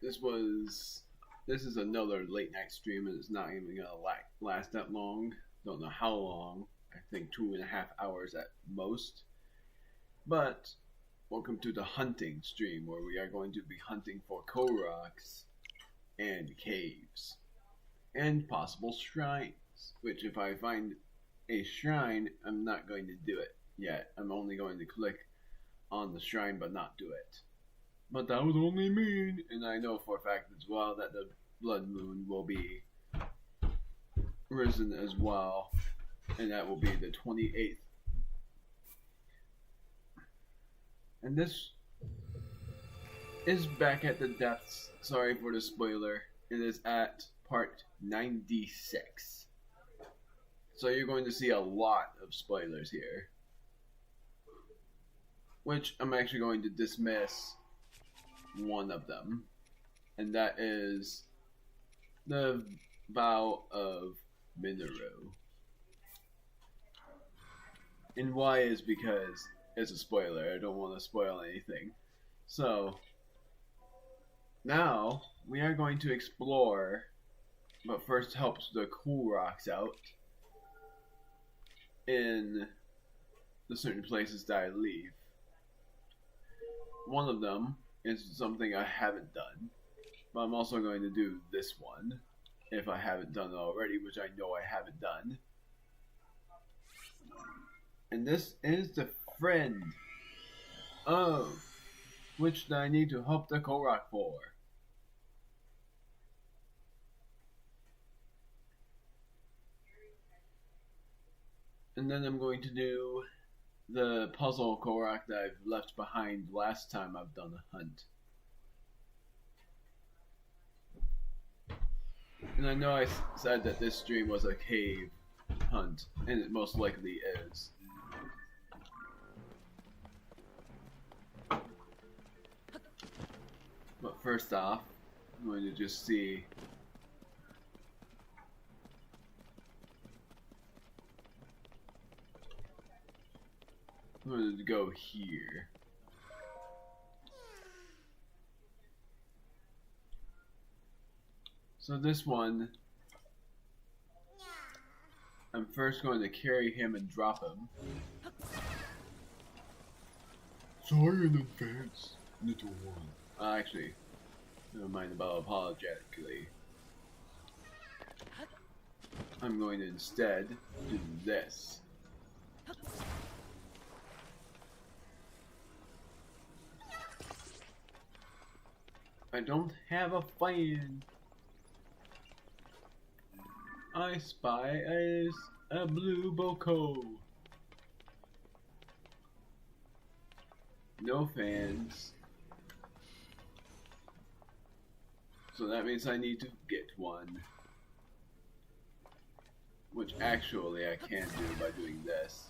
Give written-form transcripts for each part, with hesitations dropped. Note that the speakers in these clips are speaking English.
this is another late night stream, and it's not even gonna last that long. Don't know how long. I think 2.5 hours at most. But welcome to the hunting stream, where we are going to be hunting for Koroks and caves and possible shrines. Which, if I find a shrine, I'm not going to do it yet. I'm only going to click on the shrine but not do it. But that would only mean, and I know for a fact as well, that the blood moon will be risen as well, and that will be the 28th. And this is back at the depths. Sorry for the spoiler. It is at part 96. So you're going to see a lot of spoilers here, which I'm actually going to dismiss one of them, and that is the vow of Minoru. And why is because it's a spoiler. I don't want to spoil anything. So now we are going to explore, but first help the Koroks out in the certain places that I leave. One of them is something I haven't done, but I'm also going to do this one if I haven't done it already, which I know I haven't done. And this is the friend of which I need to help the Korok for. And then I'm going to do the puzzle Korok that I've left behind last time I've done a hunt. And I know I said that this stream was a cave hunt, and it most likely is. But first off, I'm going to just see I'm going to go here. So this one, I'm first going to carry him and drop him. Sorry in advance, little one. Actually, never mind about apologetically. I'm going to instead do this. I don't have a fan. I spy as a blue boko. No fans. So that means I need to get one. Which actually I can do by doing this.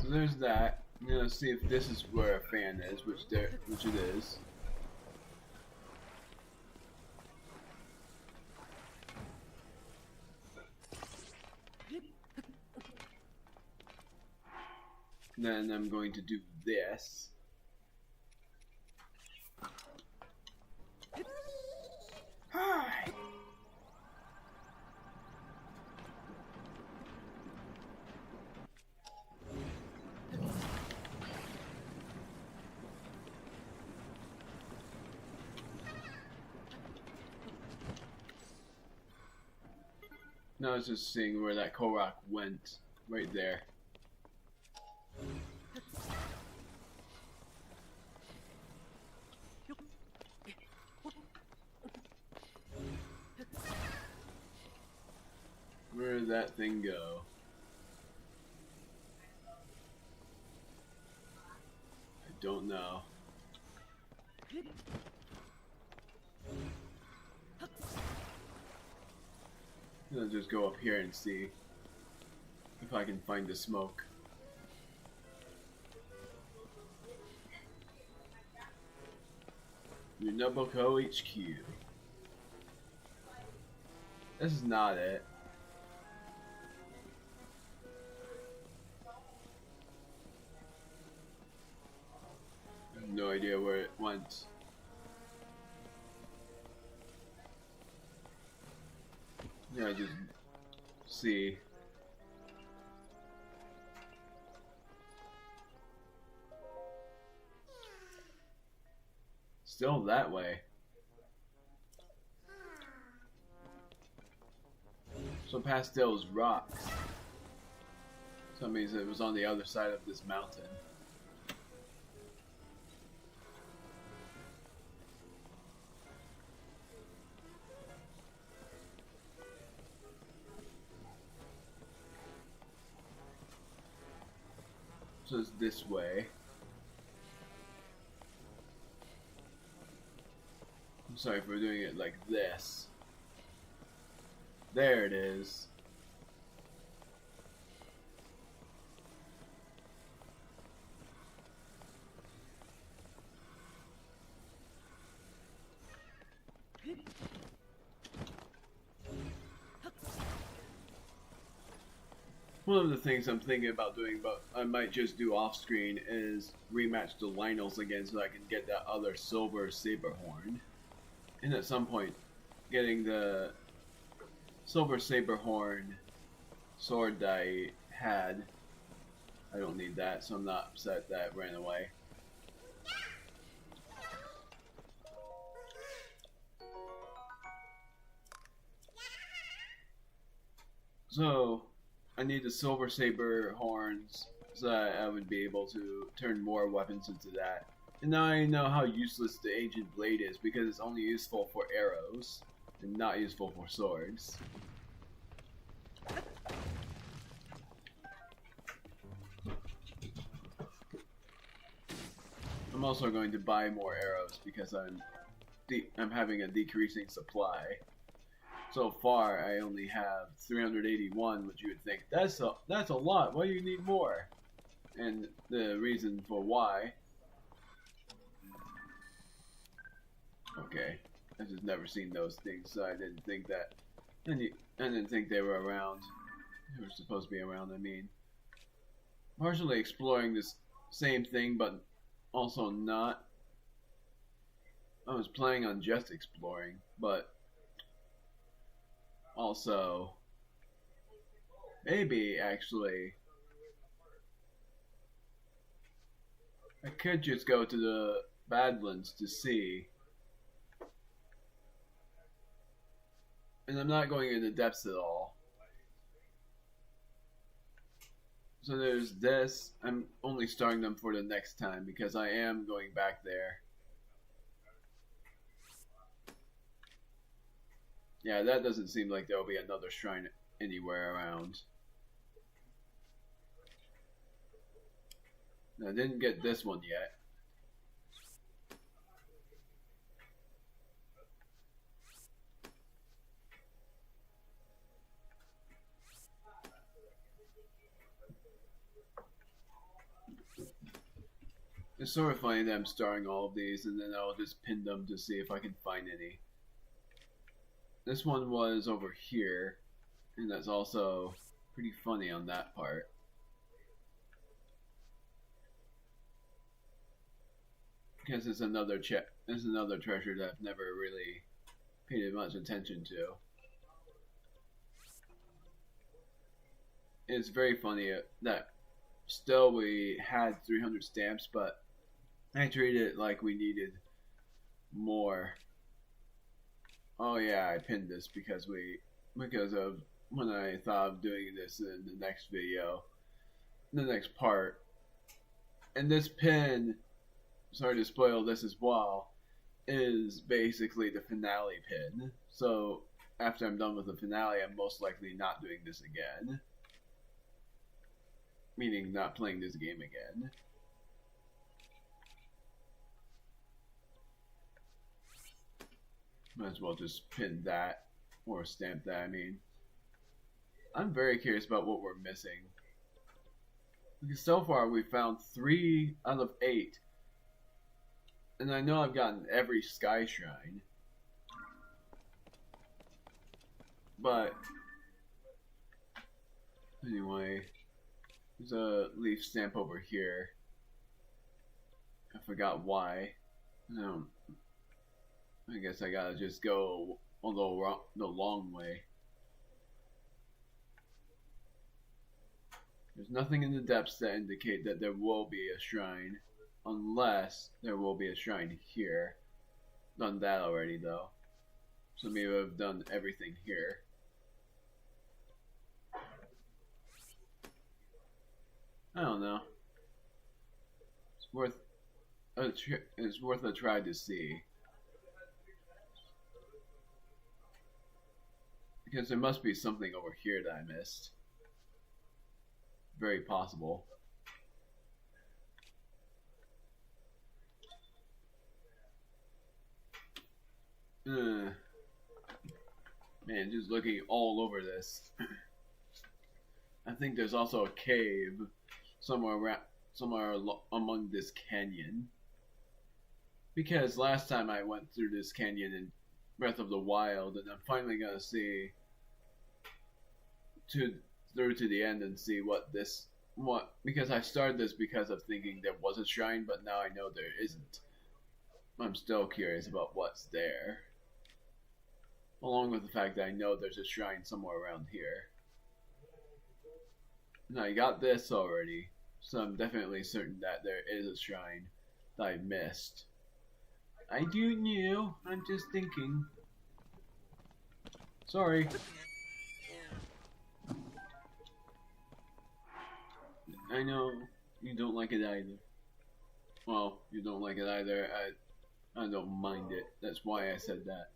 So there's that. I'm gonna see if this is where a fan is, which it is. Then I'm going to do this. Hi. Now I was just seeing where that Korok went, right there. Where did that thing go? I don't know. I'll just go up here and see if I can find the smoke. Unaboko HQ. This is not it. I have no idea where it went. Yeah, just see. Still that way. So past those rocks. So that means it was on the other side of this mountain. So it's this way. I'm sorry for doing it like this. There it is. One of the things I'm thinking about doing, but I might just do off screen, is rematch the Lionels again so I can get that other silver saber horn. And at some point, getting the silver saber horn sword that I had. I don't need that, so I'm not upset that it ran away. So, I need the silver saber horns so that I would be able to turn more weapons into that. And now I know how useless the ancient blade is because it's only useful for arrows and not useful for swords. I'm also going to buy more arrows because I'm having a decreasing supply. So far, I only have 381, which you would think that's a lot. Why do you need more? And the reason for why. Okay, I've just never seen those things, so I didn't think that. I didn't think they were around. They were supposed to be around. I mean, partially exploring this same thing, but also not. I was planning on just exploring, but also maybe actually I could just go to the Badlands to see. And I'm not going into depths at all. So there's this. I'm only starting them for the next time because I am going back there. Yeah, that doesn't seem like there'll be another shrine anywhere around. I didn't get this one yet. It's sort of funny that I'm starring all of these and then I'll just pin them to see if I can find any. This one was over here, and that's also pretty funny on that part. Because it's another treasure that I've never really paid much attention to. It's very funny that still we had 300 stamps, but I treated it like we needed more. Oh yeah, I pinned this because of when I thought of doing this in the next video, the next part. And this pin, sorry to spoil this as well, is basically the finale pin. So after I'm done with the finale, I'm most likely not doing this again. Meaning not playing this game again. Might as well just pin that, or stamp that, I mean. I'm very curious about what we're missing. Because so far we found 3 out of 8 And I know I've gotten every Sky Shrine. But anyway, there's a leaf stamp over here. I forgot why. I guess I gotta just go on the long way. There's nothing in the depths that indicate that there will be a shrine, unless there will be a shrine here. Done that already though, so maybe I've done everything here. I don't know. It's worth a try to see. Because there must be something over here that I missed. Very possible. Man, just looking all over this. I think there's also a cave somewhere among this canyon. Because last time I went through this canyon in Breath of the Wild, and I'm finally gonna see through to the end and see because I started this because of thinking there was a shrine, but now I know there isn't. I'm still curious about what's there. Along with the fact that I know there's a shrine somewhere around here. And I got this already, so I'm definitely certain that there is a shrine that I missed. I do know, I'm just thinking. Sorry. I know you don't like it either. Well, you don't like it either. I don't mind it. That's why I said that.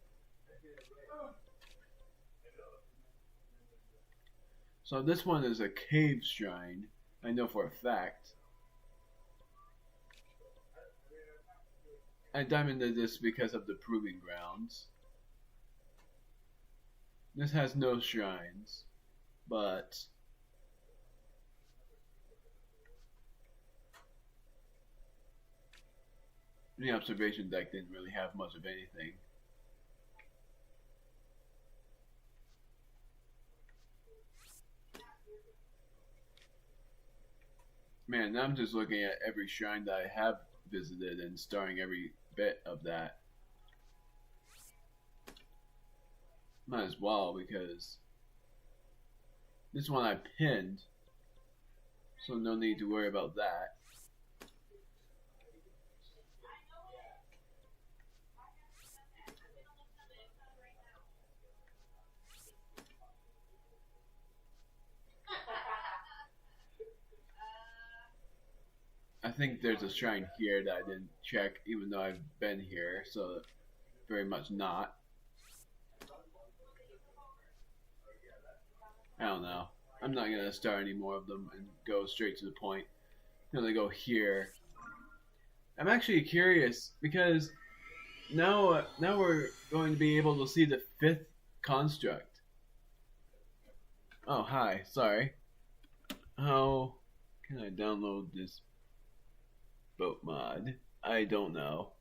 So this one is a cave shrine. I know for a fact. I diamonded this because of the proving grounds. This has no shrines, but the observation deck didn't really have much of anything. Man, now I'm just looking at every shrine that I have visited and starring every bit of that. Might as well, because this one I pinned, so no need to worry about that. I think there's a shrine here that I didn't check, even though I've been here, so very much not. I don't know. I'm not gonna start any more of them and go straight to the point. I'm gonna go here. I'm actually curious because now we're going to be able to see the 5th construct. Oh, hi. Sorry. How can I download this boat mod? I don't know.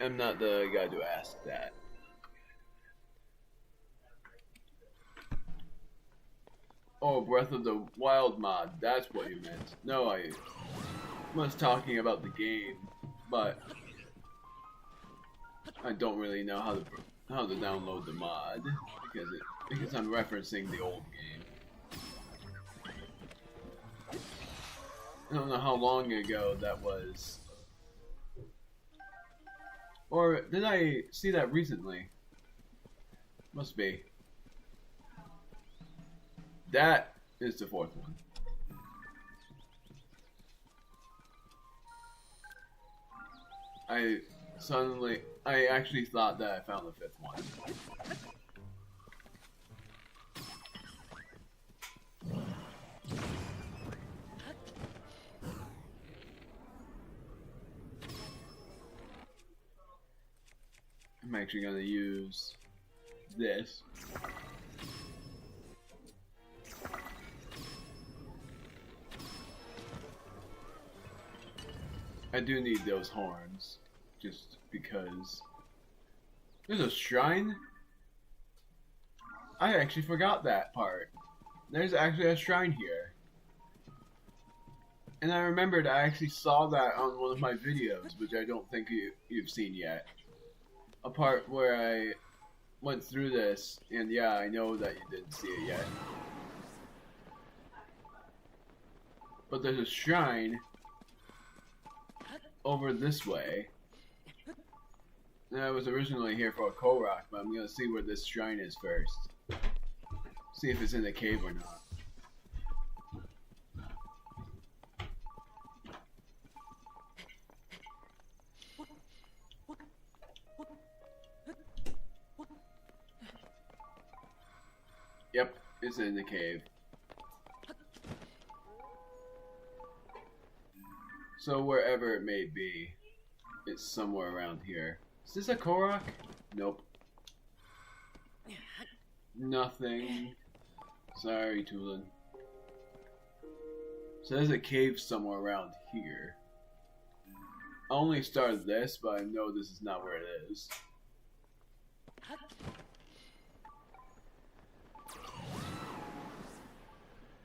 I'm not the guy to ask that. Oh, Breath of the Wild mod. That's what you meant. No, I was talking about the game, but I don't really know how to download the mod because I'm referencing the old game. I don't know how long ago that was. Or did I see that recently? Must be. That is the 4th one. I actually thought that I found the 5th one. I'm actually going to use this. I do need those horns, just because. There's a shrine? I actually forgot that part. There's actually a shrine here. And I remembered I actually saw that on one of my videos, which I don't think you've seen yet. A part where I went through this, and yeah, I know that you didn't see it yet. But there's a shrine over this way. And I was originally here for a Korok, but I'm gonna see where this shrine is first. See if it's in the cave or not. Yep, it's in the cave. So wherever it may be, it's somewhere around here. Is this a Korok? Nope. Nothing. Sorry, Tulin. So there's a cave somewhere around here. I only started this, but I know this is not where it is.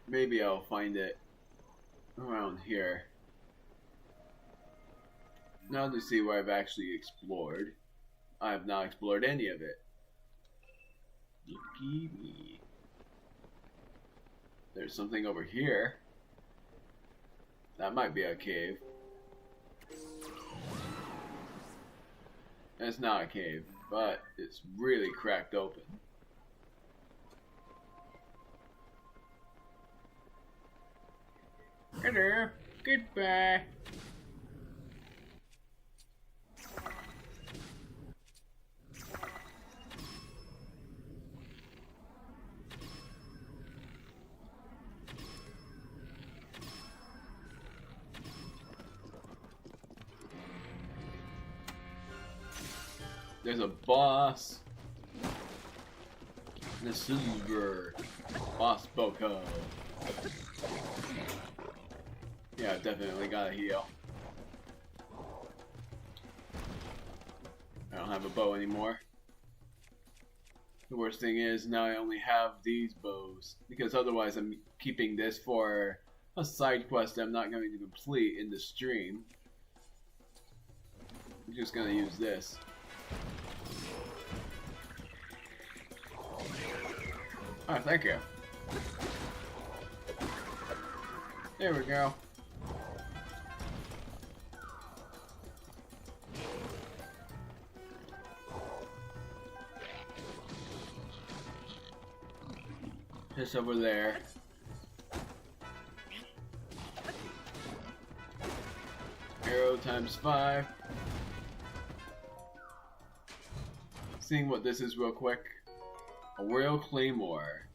Maybe I'll find it around here. Now to see where I've actually explored. I have not explored any of it. Lucky me. There's something over here. That might be a cave. It's not a cave, but it's really cracked open. Hello, goodbye. There's a boss. The silver boss Boko. Yeah, definitely gotta heal. I don't have a bow anymore. The worst thing is now I only have these bows, because otherwise I'm keeping this for a side quest I'm not going to complete in the stream. I'm just gonna use this. Oh, thank you. There we go. Just over there. Arrow times 5. Seeing what this is real quick. A Royal Claymore.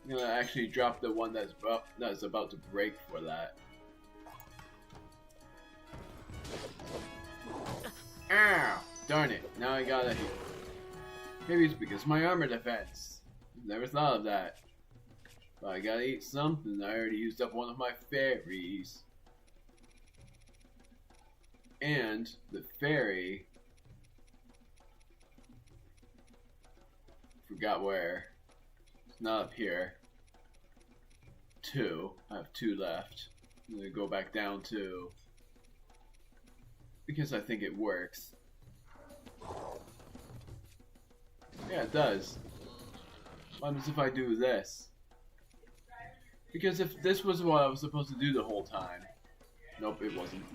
I'm gonna actually drop the one that's about to break for that. Ow! Darn it! Now I gotta hit. Maybe it's because of my armor defense. Never thought of that. But I gotta eat something. I already used up one of my fairies. And the fairy. Forgot where. It's not up here. 2. I have 2 left. I'm gonna go back down to. Because I think it works. Yeah, it does. What happens if I do this? Because if this was what I was supposed to do the whole time. Nope, it wasn't.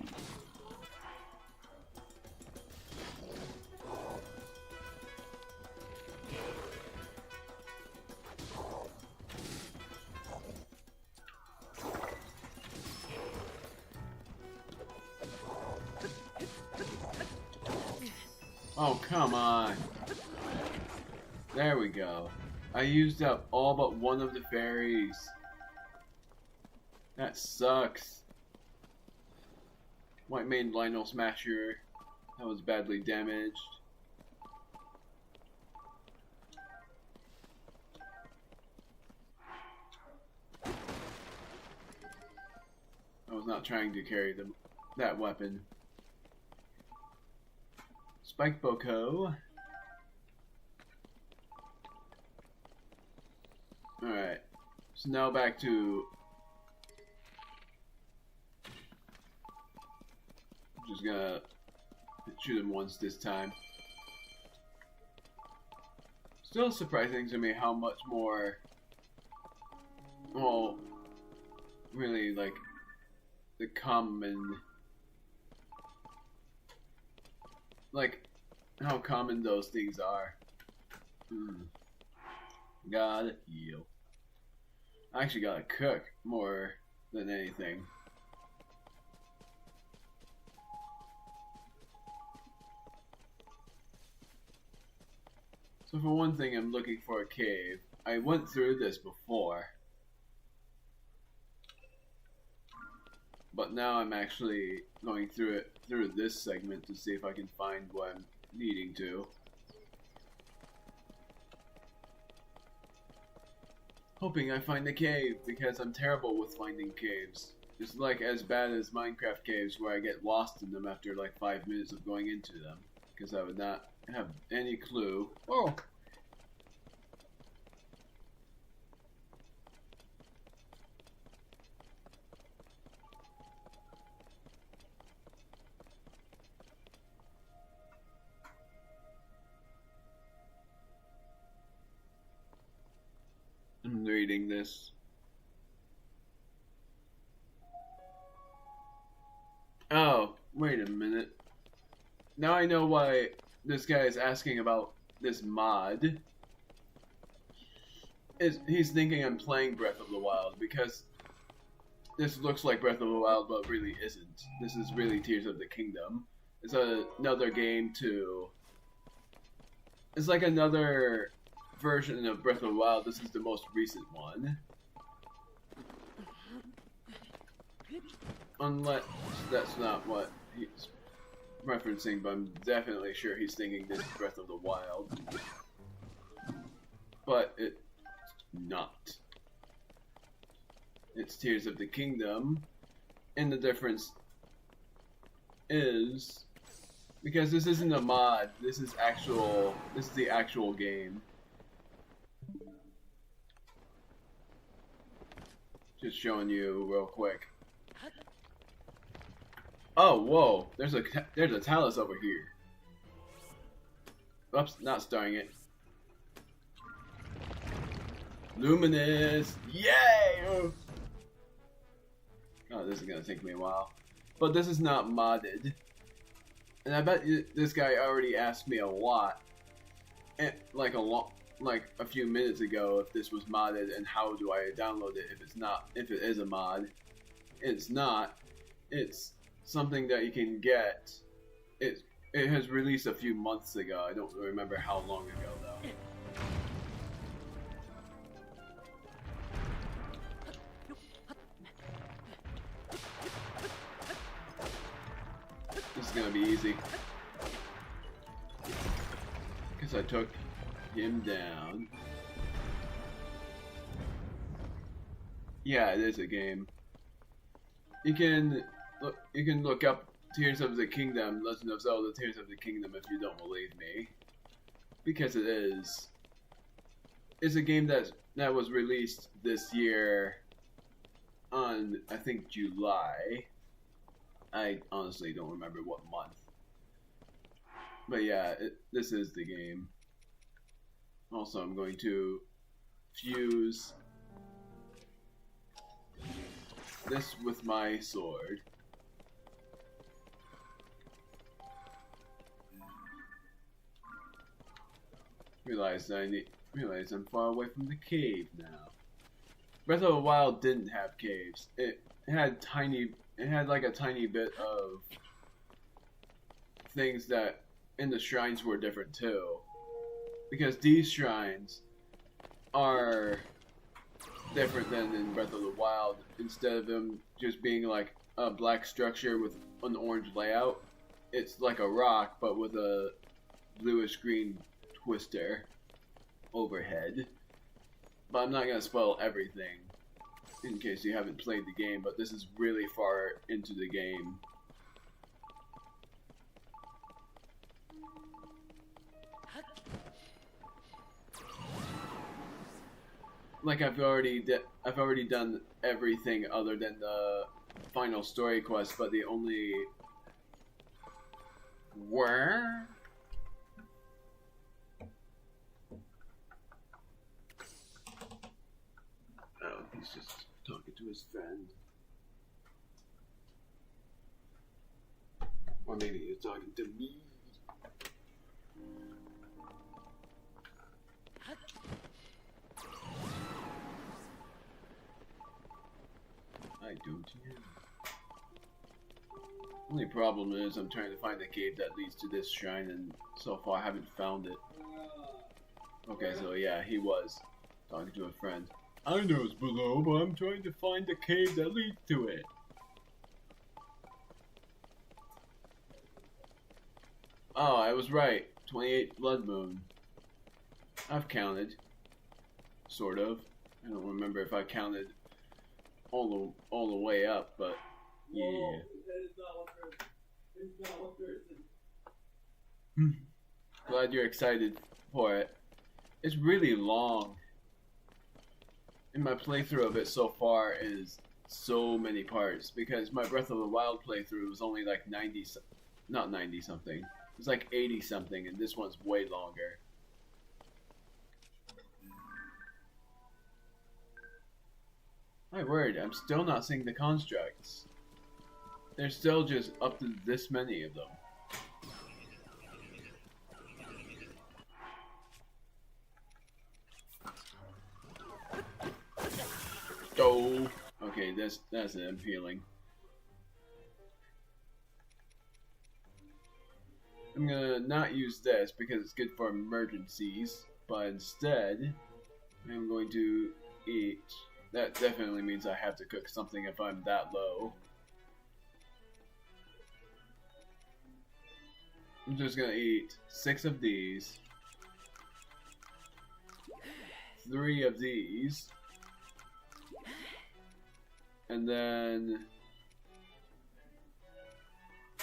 Oh, come on. There we go. I used up all but one of the fairies. That sucks. White Mane Lionel Smasher. That was badly damaged. I was not trying to carry them that weapon. Spike Boko. Alright. So now back to... Just gonna shoot him once this time. Still surprising to me how much more... Well, really, like, the common... Like, how common those things are. Gotta heal. I actually gotta cook more than anything. So for one thing, I'm looking for a cave. I went through this before. But now I'm actually going through this segment to see if I can find what I'm needing to. Hoping I find a cave, because I'm terrible with finding caves. It's like as bad as Minecraft caves where I get lost in them after like 5 minutes of going into them. Because I would not have any clue. Oh! I'm reading this. Oh, wait a minute. Now I know why this guy is asking about this mod. He's thinking I'm playing Breath of the Wild, because this looks like Breath of the Wild, but really isn't. This is really Tears of the Kingdom. It's another game to... It's like another version of Breath of the Wild. This is the most recent one. Unless that's not what he's referencing, but I'm definitely sure he's thinking this is Breath of the Wild. But it's not. It's Tears of the Kingdom, and the difference is because this isn't a mod. This is the actual game. Just showing you real quick. Oh, whoa! There's a talus over here. Oops, not starting it. Luminous! Yay! Oh, this is gonna take me a while. But this is not modded. And I bet this guy already asked me a lot. Like a few minutes ago, if this was modded and how do I download it if it is a mod. It's not. It's something that you can get. It has released a few months ago. I don't remember how long ago though. This is gonna be easy. Because I took him down. Yeah, it is a game. You can look up Tears of the Kingdom, Legend of Zelda Tears of the Kingdom if you don't believe me. Because it is. It's a game that was released this year on, I think, July. I honestly don't remember what month. But yeah, this is the game. Also, I'm going to fuse this with my sword. Realize I'm far away from the cave now. Breath of the Wild didn't have caves. It had like a tiny bit of things that in the shrines were different too. Because these shrines are different than in Breath of the Wild. Instead of them just being like a black structure with an orange layout, it's like a rock but with a bluish green twister overhead. But I'm not going to spoil everything in case you haven't played the game, but this is really far into the game. like I've already done everything other than the final story quest, but the only where. Oh, he's just talking to his friend. Or maybe he's talking to me. I don't hear. Only problem is I'm trying to find the cave that leads to this shrine, and so far I haven't found it. Okay, so yeah, he was talking to a friend. I know it's below, but I'm trying to find the cave that leads to it. Oh, I was right. 28 blood moon. I've counted. Sort of. I don't remember if I counted all the way up, but yeah. Whoa, that is not one person. It's not one person. Glad you're excited for it. It's really long. And my playthrough of it so far is so many parts, because my Breath of the Wild playthrough was only like 90, not 90 something. It was like 80 something, and this one's way longer. My word, I'm still not seeing the constructs. There's still just up to this many of them. Oh, okay, that's it. I'm healing. I'm gonna not use this because it's good for emergencies, but instead, I'm going to eat. That definitely means I have to cook something if I'm that low. I'm just gonna eat 6 of these, 3 of these, and then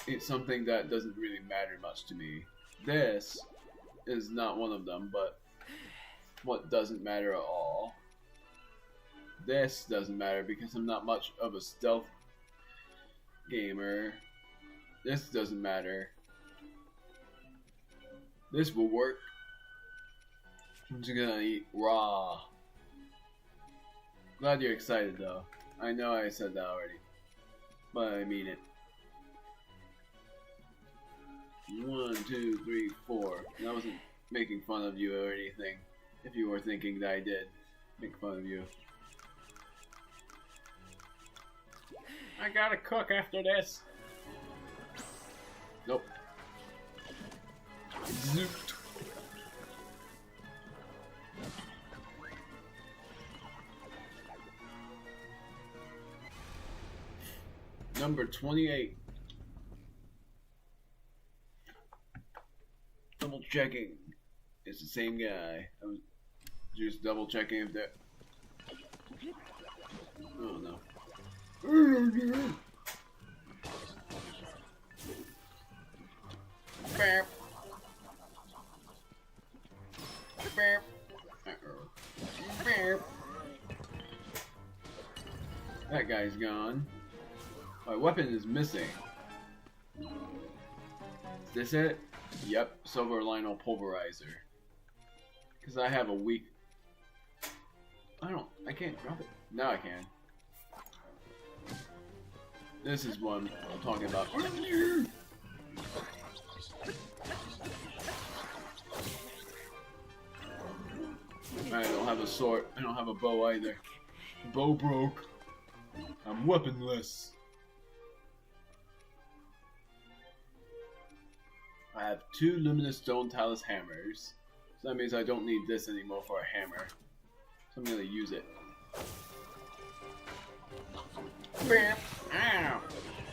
eat something that doesn't really matter much to me. This is not one of them, but what doesn't matter at all. This doesn't matter because I'm not much of a stealth gamer. This doesn't matter. This will work. I'm just gonna eat raw. Glad you're excited though. I know I said that already, but I mean it. 1, 2, 3, 4. And I wasn't making fun of you or anything. If you were thinking that I did make fun of you. I gotta cook after this. Nope. Zoot. Number 28. Double checking. It's the same guy. I was just double checking if that. Oh no. Beep. Beep. Beep. That guy's gone. My weapon is missing. Is this it? Yep, Silver Lionel Pulverizer. Because I have a weak... I can't drop it. Now I can. This is one I'm talking about. I don't have a sword. I don't have a bow either. Bow broke. I'm weaponless. I have 2 luminous stone talus hammers. So that means I don't need this anymore for a hammer. So I'm gonna use it. Ow!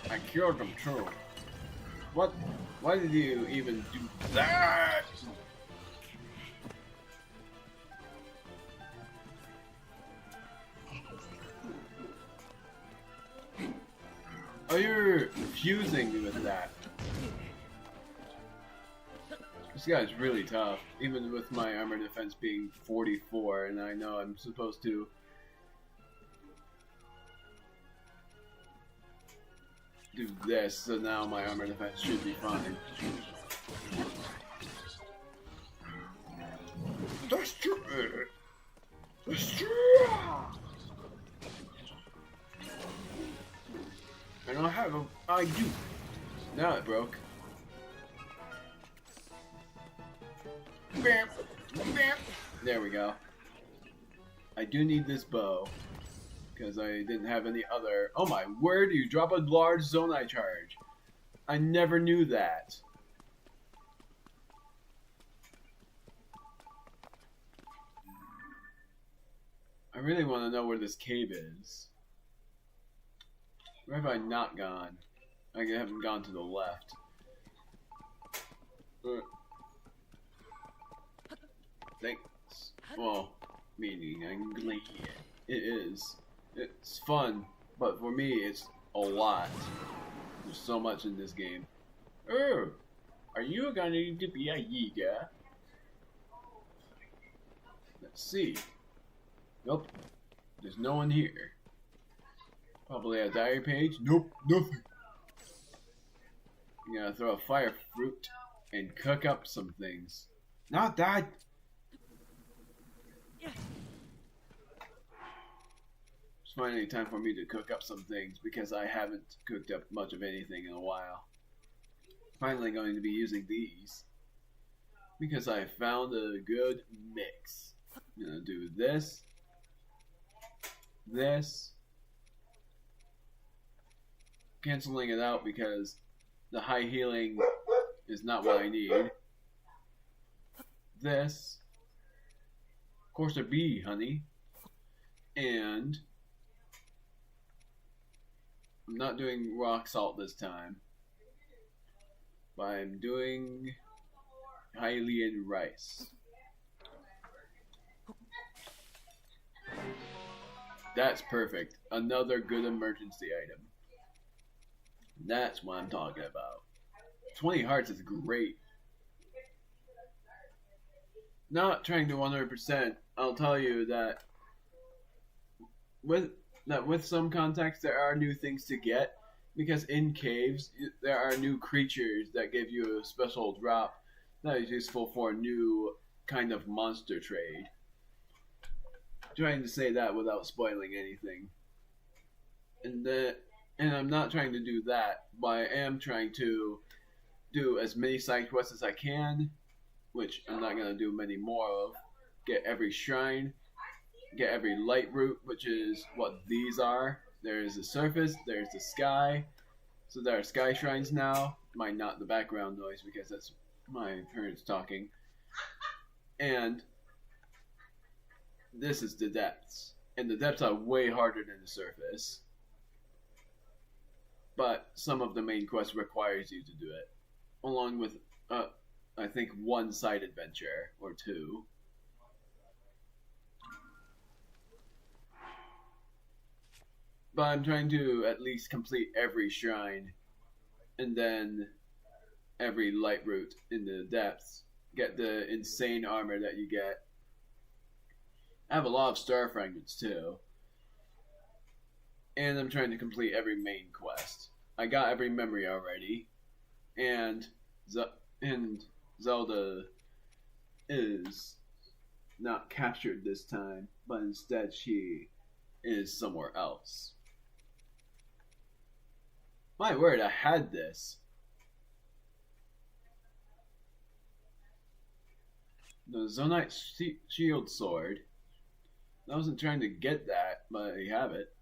I cured them too. What? Why did you even do that? Oh, you're fusing with that. This guy's really tough, even with my armor defense being 44, and I know I'm supposed to do this, so now my armor defense should be fine. I don't have a... I do. Now it broke. Bam! Bam! There we go. I do need this bow. Because I didn't have any other... Oh my word, you drop a large Zonai charge. I never knew that. I really want to know where this cave is. Where have I not gone? I haven't gone to the left. Thanks. Well, meaning I'm glad it is. It's fun, but for me, it's a lot. There's so much in this game. Oh, are you going to be a Yiga? Let's see. Nope. There's no one here. Probably a diary page. Nope, nothing. I'm gonna throw a fire fruit and cook up some things. Not that. It's finally time for me to cook up some things because I haven't cooked up much of anything in a while. Finally going to be using these because I found a good mix. I'm gonna do this, this, canceling it out because the high healing is not what I need. This, of course, a bee, honey, and I'm not doing rock salt this time, but I'm doing Hylian rice. That's perfect. Another good emergency item. That's what I'm talking about. 20 hearts is great. Not trying to 100%, I'll tell you that with some context there are new things to get, because in caves there are new creatures that give you a special drop that is useful for a new kind of monster trade. Trying to say that without spoiling anything. And I'm not trying to do that, but I am trying to do as many side quests as I can, which I'm not going to do many more of. Get every shrine, get every light root, which is what these are. There is the surface, there's the sky. So there are sky shrines now. Mind not the background noise because that's my parents talking. And this is the depths. And the depths are way harder than the surface. But some of the main quests requires you to do it. Along with, I think, one side adventure, or two. But I'm trying to at least complete every shrine. And then every light route in the depths. Get the insane armor that you get. I have a lot of star fragments too. And I'm trying to complete every main quest. I got every memory already. And Zelda is not captured this time, but instead she is somewhere else. My word, I had this. The Zonite Shield Sword. I wasn't trying to get that, but I have it.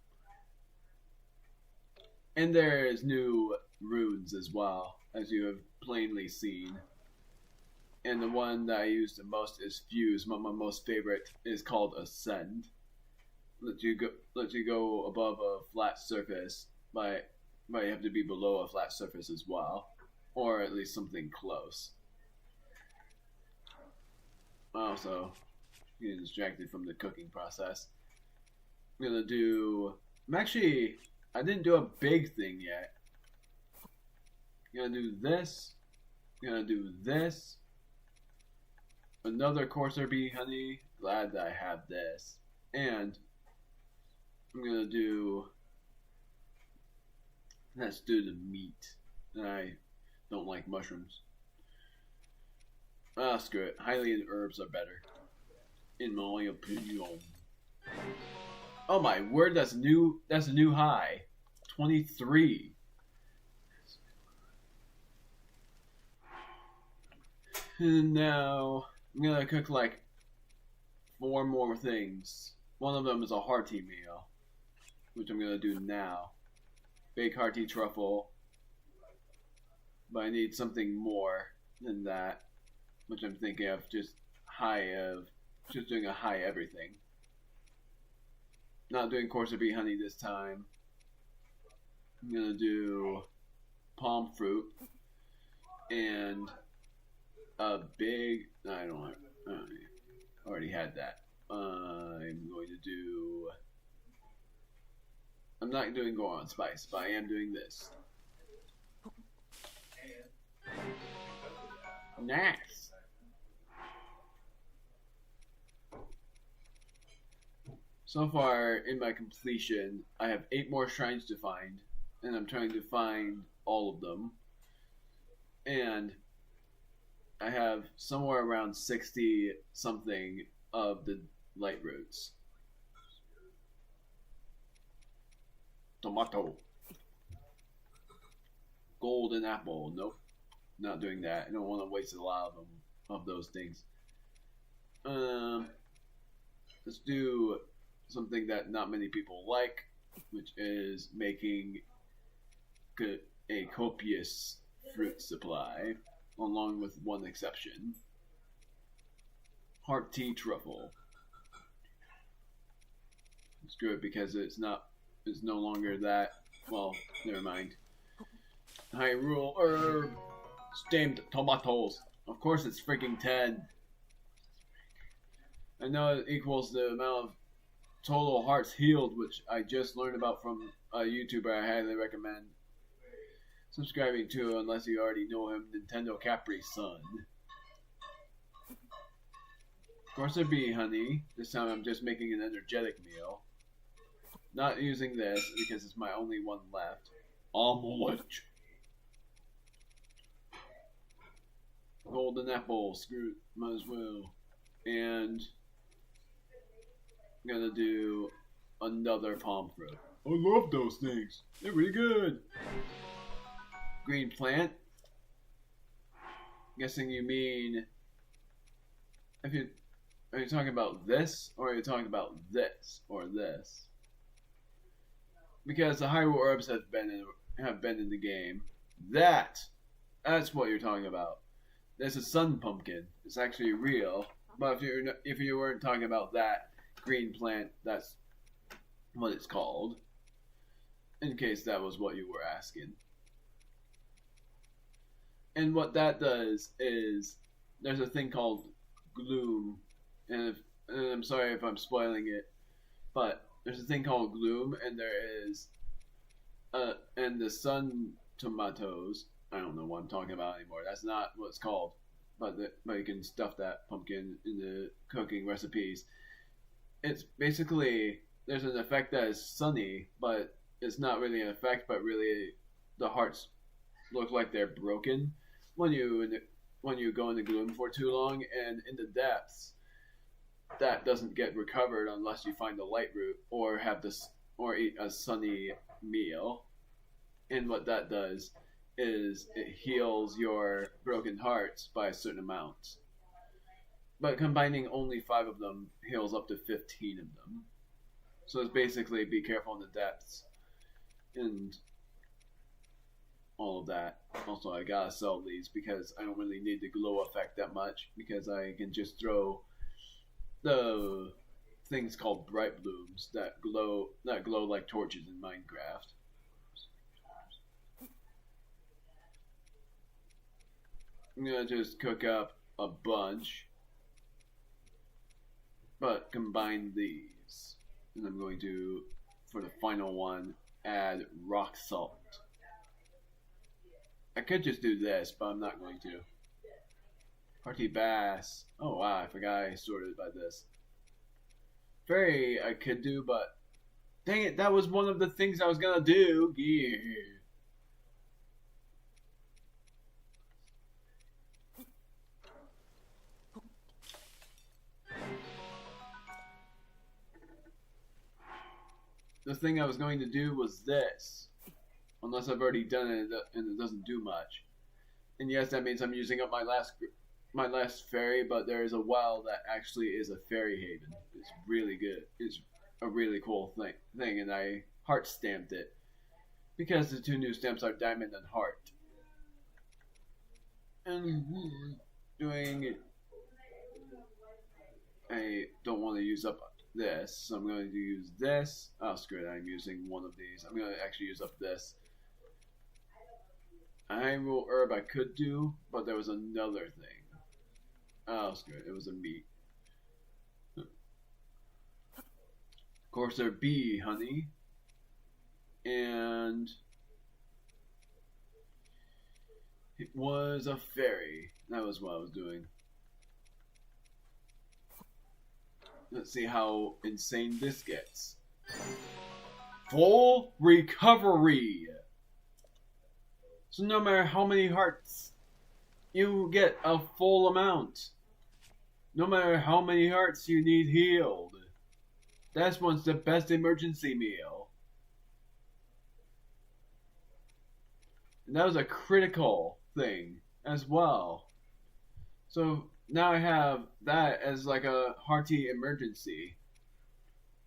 And there's new runes as well, as you have plainly seen. And the one that I use the most is Fuse. My most favorite is called Ascend. Let you go above a flat surface, but you have to be below a flat surface as well, or at least something close. Also, getting distracted from the cooking process. I'm gonna do. I didn't do a big thing yet. I'm gonna do this. I'm gonna do this. another coarser bee honey. Glad that I have this. And I'm gonna do. Let's do the meat. I don't like mushrooms. Ah, screw it. Hylian herbs are better, in my opinion. Oh my word! That's new. That's a new high. 23. And now I'm gonna cook like 4 more things. One of them is a hearty meal, which I'm gonna do now. Bake hearty truffle. But I need something more than that, which I'm thinking of just doing a high everything. Not doing coarser bee honey this time. I'm gonna do palm fruit and a big. No, I don't. I already had that. I'm going to do. I'm not doing Goron spice, but I am doing this. Nice. So far in my completion, I have 8 more shrines to find, and I'm trying to find all of them. And I have somewhere around 60 something of the light roots. Tomato. Golden apple. Nope. Not doing that. I don't want to waste a lot of them, of those things. Let's do something that not many people like, which is making a copious fruit supply, along with one exception. Heart tea truffle. It's good because it's no longer that. Well, never mind. Hyrule herb. Steamed tomatoes. Of course it's freaking 10. I know it equals the amount of total hearts healed, which I just learned about from a YouTuber I highly recommend subscribing to, unless you already know him, Nintendo Capri's son. Of course there'd be honey. This time I'm just making an energetic meal. Not using this because it's my only one left. Omelette. Golden apple, screw it, might as well. And I'm gonna do another palm fruit. I love those things. They're really good. Green plant. Guessing you mean are you talking about this, or are you talking about this or this? Because the Hyrule herbs have been in the game. That's what you're talking about. There's a sun pumpkin. It's actually real. But if you weren't talking about that green plant, that's what it's called. In case that was what you were asking. And what that does is there's a thing called gloom, and I'm sorry if I'm spoiling it, but there's a thing called gloom, and there is and the sun tomatoes. I don't know what I'm talking about anymore. That's not what it's called. But you can stuff that pumpkin in the cooking recipes. It's basically, there's an effect that is sunny, but it's not really an effect, but really the hearts look like they're broken when you go into gloom for too long, and in the depths, that doesn't get recovered unless you find the light root or eat a sunny meal. And what that does is it heals your broken hearts by a certain amount. But combining only 5 of them heals up to 15 of them. So it's basically be careful in the depths and all of that. Also, I gotta sell these because I don't really need the glow effect that much, because I can just throw the things called bright blooms that glow like torches in Minecraft. I'm gonna just cook up a bunch, but combine these. And I'm going to, for the final one, add rock salt. I could just do this, but I'm not going to. Party Bass. Oh wow, I forgot I sorted by this. Fairy I could do, but dang it, that was one of the things I was gonna do. Yeah. The thing I was going to do was this. Unless I've already done it and it doesn't do much. And yes, that means I'm using up my last fairy, but there is a well that actually is a fairy haven. It's really good. It's a really cool thing, and I heart stamped it because the two new stamps are diamond and heart. And doing, I don't want to use up this, so I'm going to use this. Oh, screw it! I'm using one of these. I'm going to actually use up this. I will herb I could do, but there was another thing. Oh, screw it. It was a meat. Of course, there be honey. And it was a fairy. That was what I was doing. Let's see how insane this gets. Full recovery! So no matter how many hearts, you get a full amount. No matter how many hearts you need healed. That's one's the best emergency meal. And that was a critical thing as well. So now I have that as like a hearty emergency.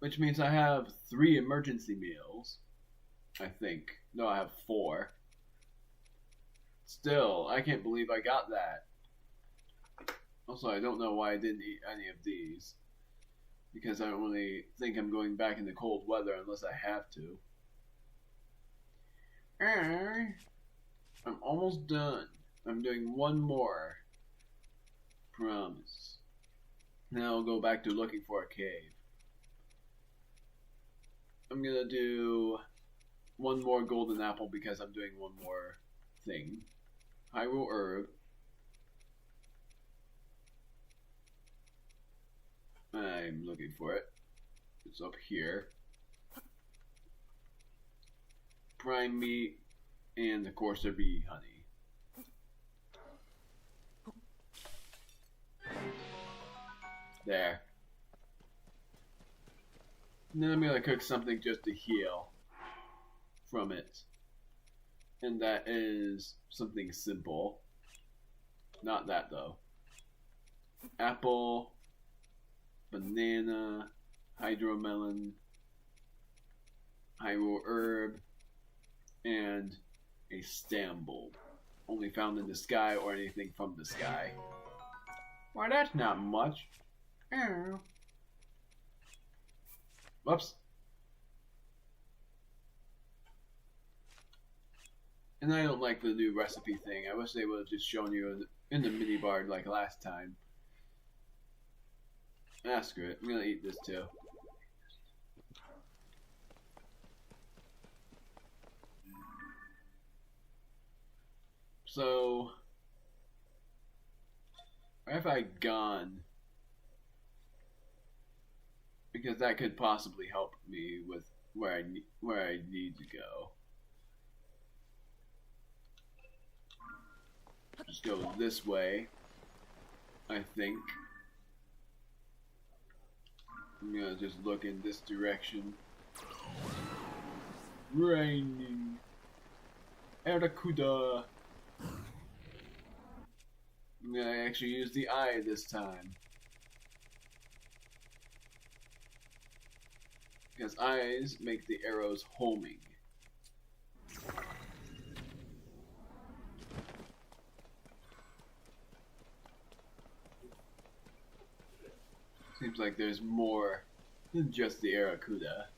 Which means I have 3 emergency meals. I think. No, I have 4. Still, I can't believe I got that. Also, I don't know why I didn't eat any of these. Because I don't really think I'm going back into cold weather unless I have to. I'm almost done. I'm doing one more. Promise. Then I'll go back to looking for a cave. I'm gonna do one more golden apple because I'm doing one more thing. Hyrule herb. I'm looking for it. It's up here. Prime meat, and of course there be honey. There. And then I'm gonna cook something just to heal from it. And that is something simple. Not that though. Apple, banana, hydromelon, Hyrule herb, and a stamble. Only found in the sky or anything from the sky. Why, that's not much. Whoops. And I don't like the new recipe thing. I wish they would have just shown you in the mini bar like last time. Ah, screw it. I'm gonna eat this too. So, where have I gone? Because that could possibly help me with where I need to go. Just go this way, I think. I'm gonna just look in this direction. Raining. Arakuda. I'm gonna actually use the eye this time. Because eyes make the arrows homing. Seems like there's more than just the Arakuda.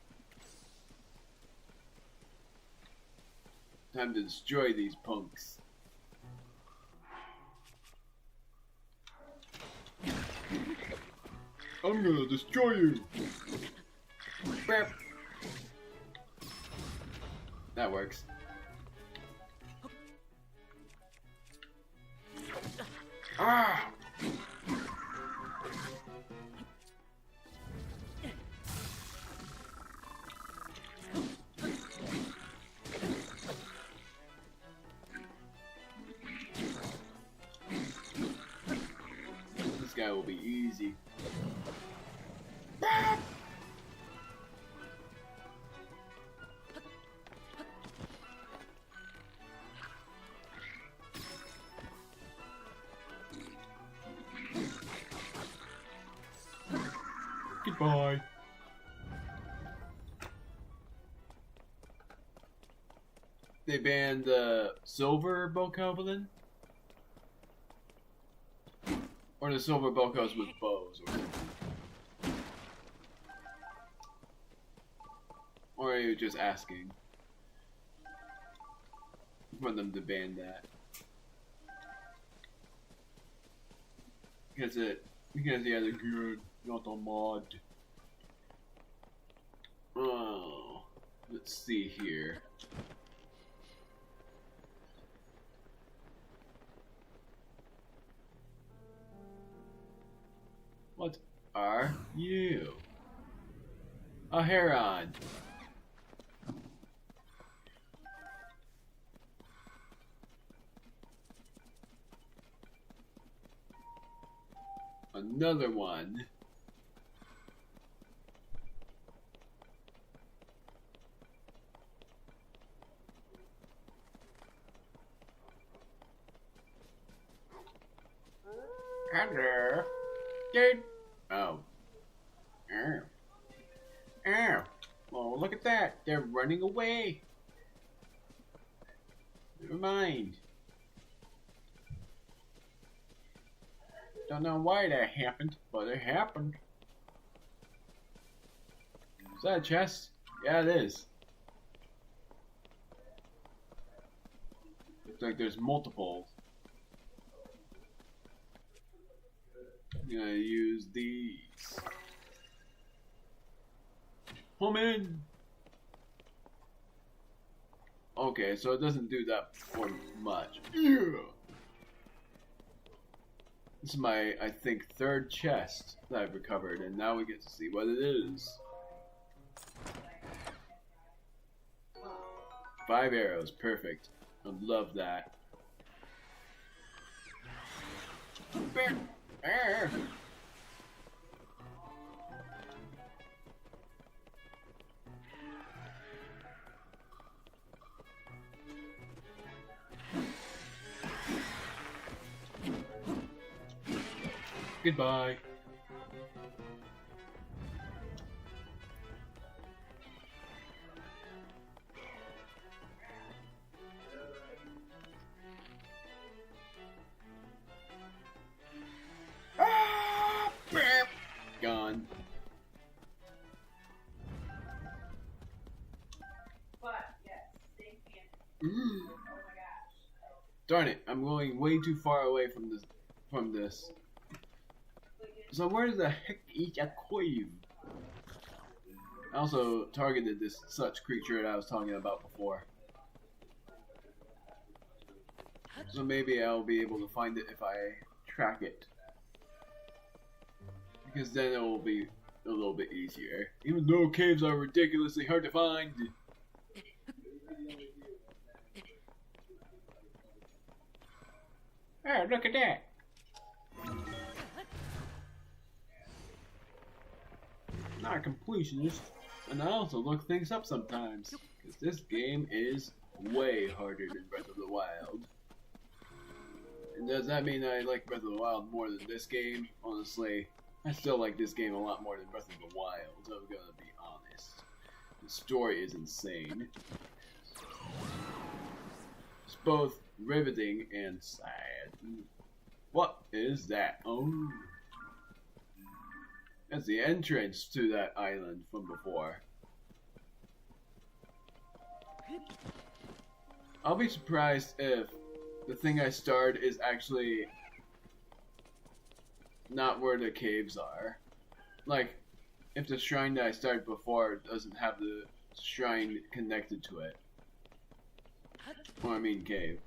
Time to destroy these punks. I'm gonna destroy you! That works. Ah! will be easy. Goodbye. They banned the silver bokoblin? Or the silver bokos with bows or something. Or are you just asking for them to ban that? Because yeah, they're good, not a mod. Oh, let's see here. What are you? A heron. Another one. Hello. Dude. Oh. Oh, look at that. They're running away. Never mind. Don't know why that happened, but it happened. Is that a chest? Yeah, it is. Looks like there's multiple. I'm gonna use these. Come in. Okay, so it doesn't do that for much. Yeah. This is my, I think, third chest that I've recovered, and now we get to see what it is. 5 arrows, perfect. I love that. Goodbye. Gone. But yes, they can't. Mm. Oh my gosh. Darn it! I'm going way too far away from this. So where the heck eat a quave? I also targeted this such creature that I was talking about before. So maybe I'll be able to find it if I track it. Because then it will be a little bit easier. Even though caves are ridiculously hard to find. Oh, look at that! Not a completionist, and I also look things up sometimes, because this game is way harder than Breath of the Wild. And does that mean I like Breath of the Wild more than this game? Honestly, I still like this game a lot more than Breath of the Wild, I'm gonna be honest. The story is insane. It's both riveting and sad. What is that? Oh. That's the entrance to that island from before. I'll be surprised if the thing I starred is actually not where the caves are. Like, if the shrine that I started before doesn't have the shrine connected to it. Or I mean cave.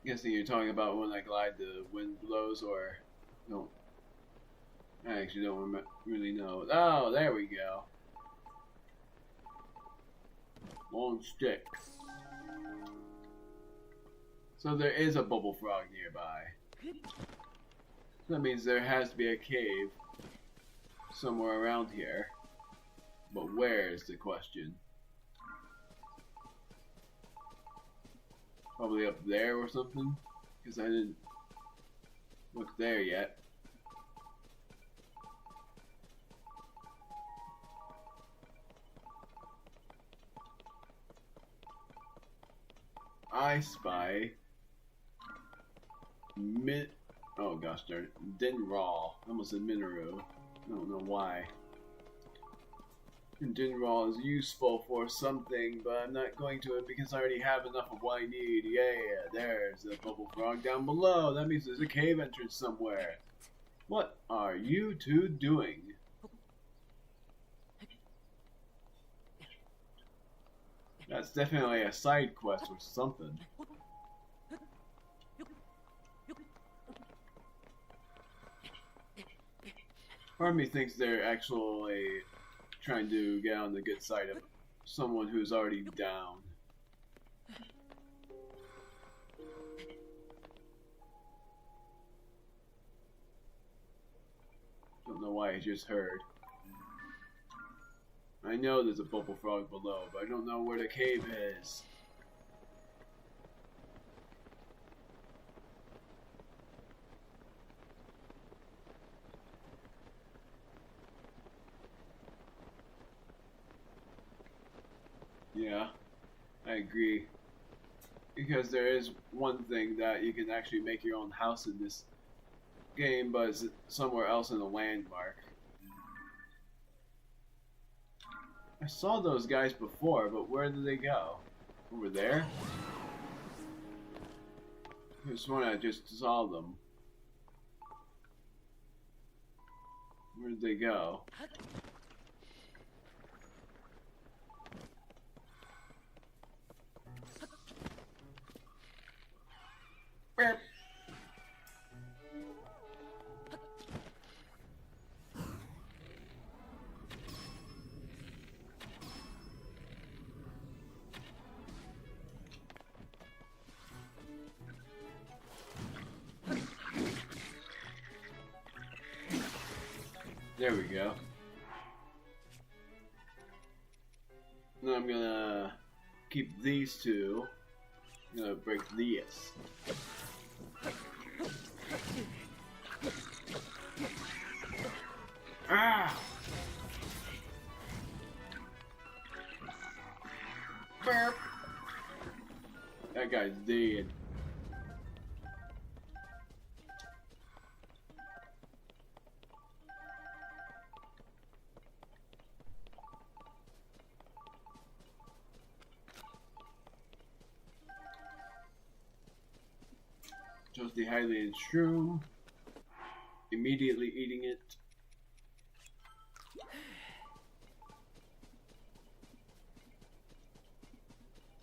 Guessing you're talking about when I glide the wind blows, or no? I actually don't really know. Oh, there we go. Long stick. So there is a bubble frog nearby. That means there has to be a cave somewhere around here. But where is the question? Probably up there or something? Because I didn't look there yet. I spy oh gosh darn it, Dinraw. I almost said Minoru. I don't know why. And Dinraw is useful for something, but I'm not going to it because I already have enough of what I need. Yeah, there's a bubble frog down below. That means there's a cave entrance somewhere. What are you two doing? That's definitely a side quest or something. Part of me thinks they're actually trying to get on the good side of someone who's already down. Don't know why I just heard. I know there's a bubble frog below, but I don't know where the cave is. Yeah, I agree. Because there is one thing that you can actually make your own house in this game, but it's somewhere else in a landmark. I saw those guys before, but where did they go? Over there? I just sworn I just saw them. Where did they go? Beep. There we go. Now I'm gonna keep these two. I'm gonna break these. Ah! Burp. That guy's dead. Just dehydrated shroom. Immediately eating it.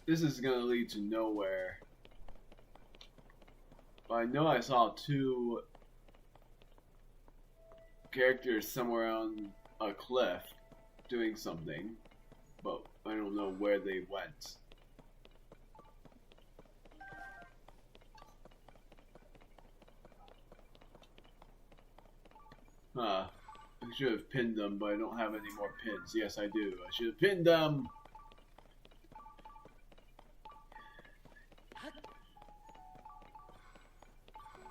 This is gonna lead to nowhere. But I know I saw two characters somewhere on a cliff doing something, but I don't know where they went. I should have pinned them, but I don't have any more pins. Yes, I do. I should have pinned them!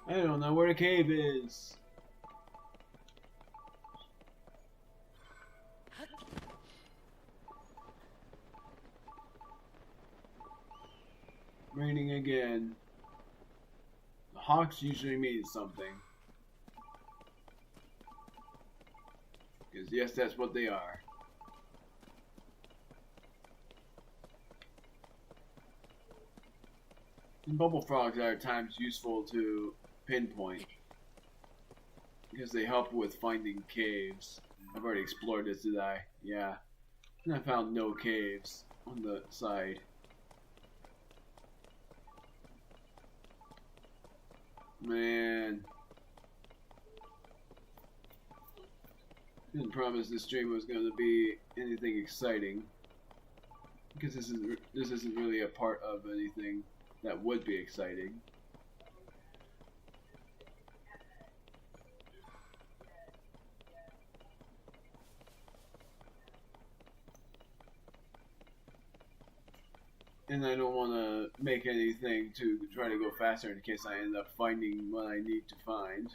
I don't know where the cave is. Raining again. The hawks usually mean something. Because yes, that's what they are. And bubble frogs are at times useful to pinpoint. Because they help with finding caves. I've already explored this, did I? Yeah. And I found no caves on the side. Man. Didn't promise this stream was going to be anything exciting. Because this isn't really a part of anything. That would be exciting. And I don't want to make anything to try to go faster in case I end up finding what I need to find.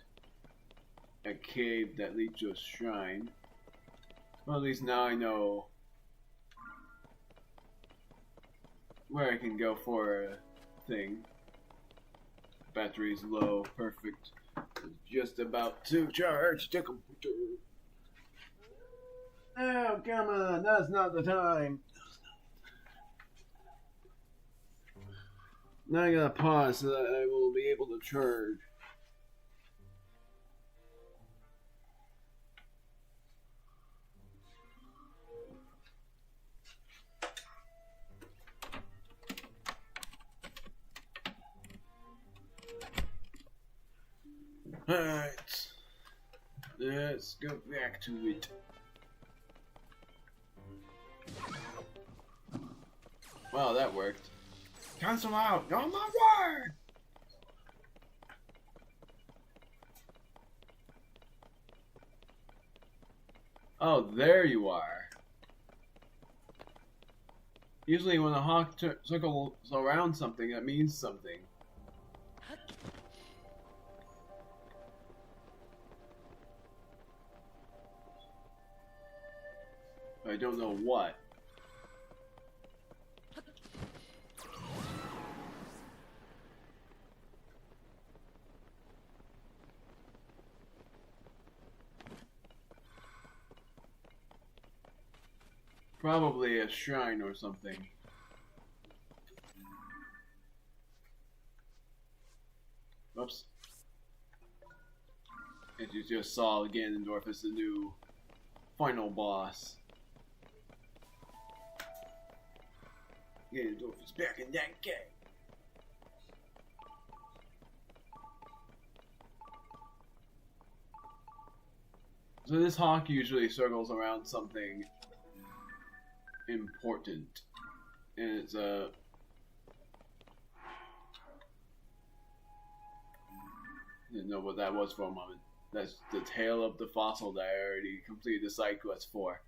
A cave that leads to a shrine. Well, at least now I know where I can go for a thing. Battery's low, perfect. Just about to charge the computer. Oh, come on, that's not the time. Now I gotta pause so that I will be able to charge. Alright. Let's go back to it. Wow, that worked. Cancel out! On my word! Oh, there you are. Usually when a hawk circles around something, that means something. I don't know what. Probably a shrine or something. Oops. As you just saw, Ganondorf is the new final boss. Ganondorf is back in that game. So this hawk usually circles around something important, and it's a didn't know what that was for a moment. That's the tail of the fossil that I already completed the side quest for.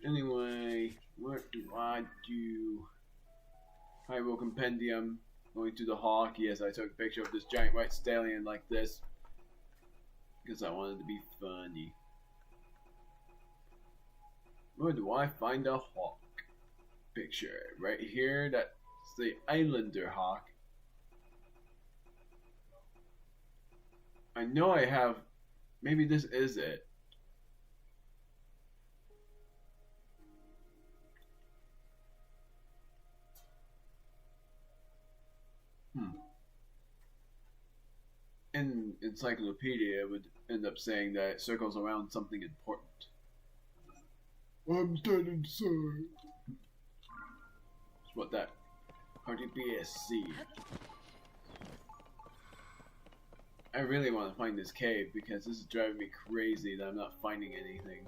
Anyway, what do I do? Hyrule Compendium. Going to the hawk. Yes, I took a picture of this giant white stallion like this because I wanted to be funny. Where do I find a hawk? Picture right here. That's the Islander hawk. I know I have. Maybe this is it. In encyclopedia, it would end up saying that it circles around something important. I'm standing side. That's what that RTBSC. I really want to find this cave because this is driving me crazy that I'm not finding anything.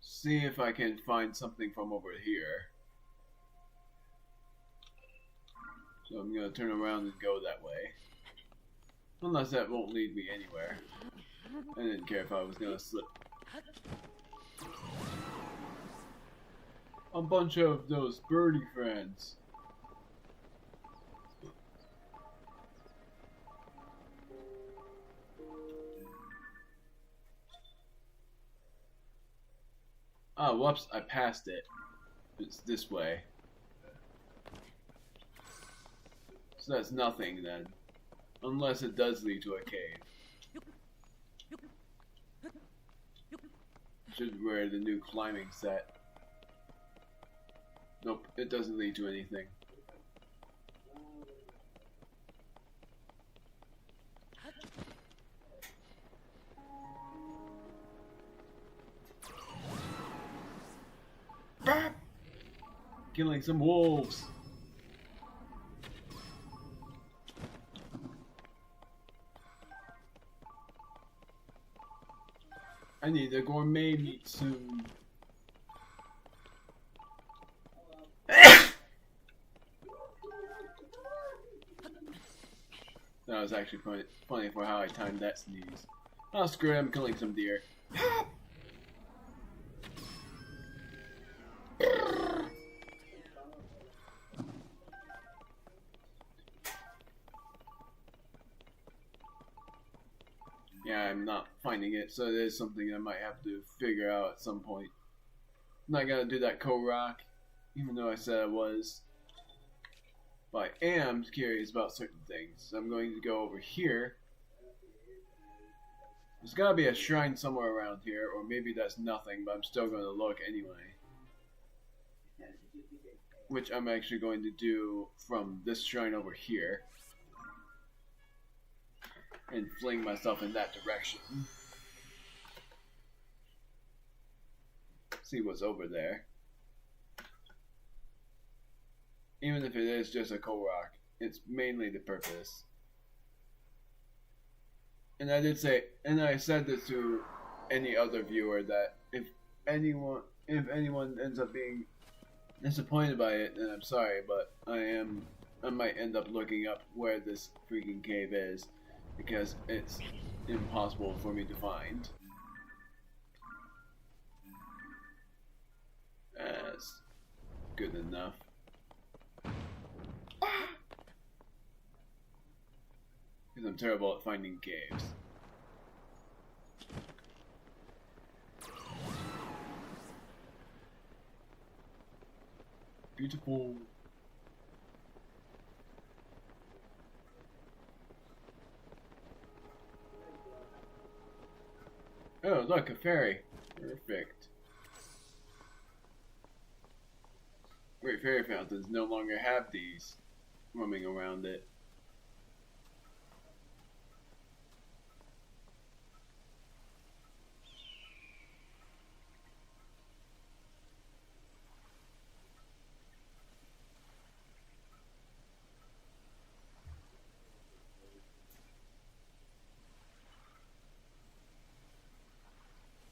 See if I can find something from over here. So I'm gonna turn around and go that way. Unless that won't lead me anywhere. I didn't care if I was gonna slip. A bunch of those birdie friends. Oh, whoops, I passed it. It's this way. So that's nothing then. Unless it does lead to a cave. Should wear the new climbing set. Nope, it doesn't lead to anything. Bap! Killing some wolves. I need the gourmet meat soon. That was actually funny for how I timed that sneeze. Oh, screw it, I'm killing some deer. Yeah, I'm not finding it, so it is something I might have to figure out at some point. I'm not gonna do that Korok, even though I said I was. But I am curious about certain things, so I'm going to go over here. There's gotta be a shrine somewhere around here, or maybe that's nothing, but I'm still going to look anyway. Which I'm actually going to do from this shrine over here. And fling myself in that direction. See what's over there. Even if it is just a Korok, it's mainly the purpose. And I did say, and I said this to any other viewer, that if anyone ends up being disappointed by it, then I'm sorry, but I might end up looking up where this freaking cave is, because it's impossible for me to find. That's good enough. Because I'm terrible at finding caves. Beautiful. Oh, look, a fairy. Perfect. Great Fairy Fountains no longer have these roaming around it.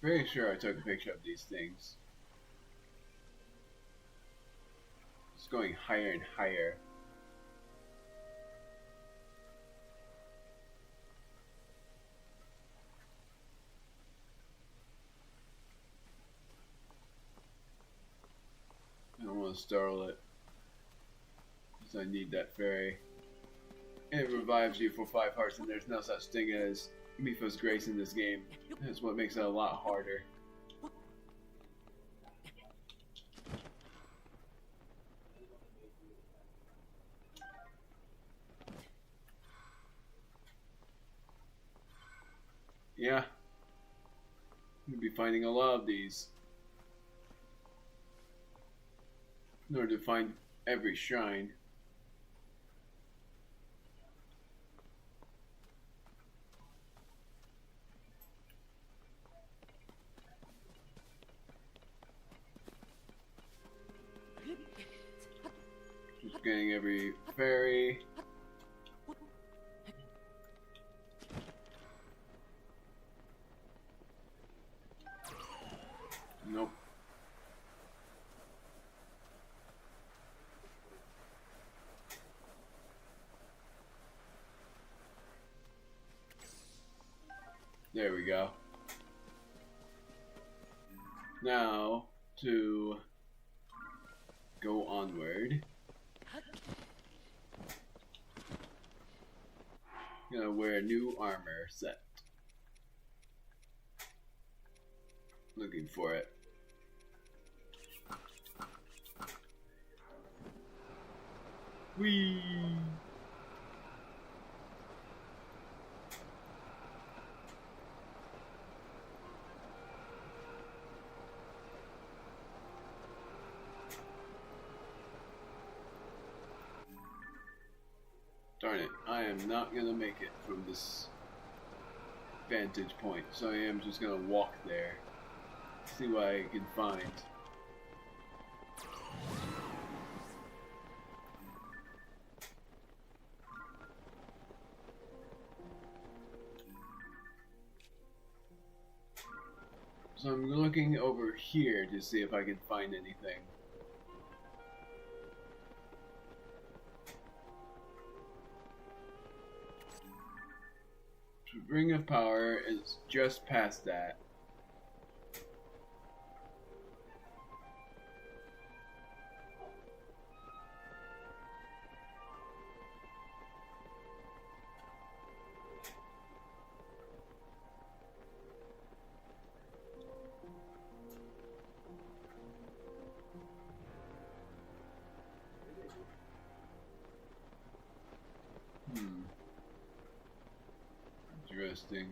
Very sure I took a picture of these things. It's going higher and higher. I don't want to startle it, because I need that fairy. It revives you for 5 hearts, and there's no such thing as Mifa's Grace in this game. That's what makes it a lot harder. Yeah. You'll be finding a lot of these. In order to find every shrine. Just getting every fairy. Nope. There we go. Now to go onward. Gonna wear a new armor set. Looking for it. Whee! Darn it, I am not gonna make it from this vantage point, so I am just gonna walk there. See what I can find. So I'm looking over here to see if I can find anything. Ring of Power is just past that. Interesting.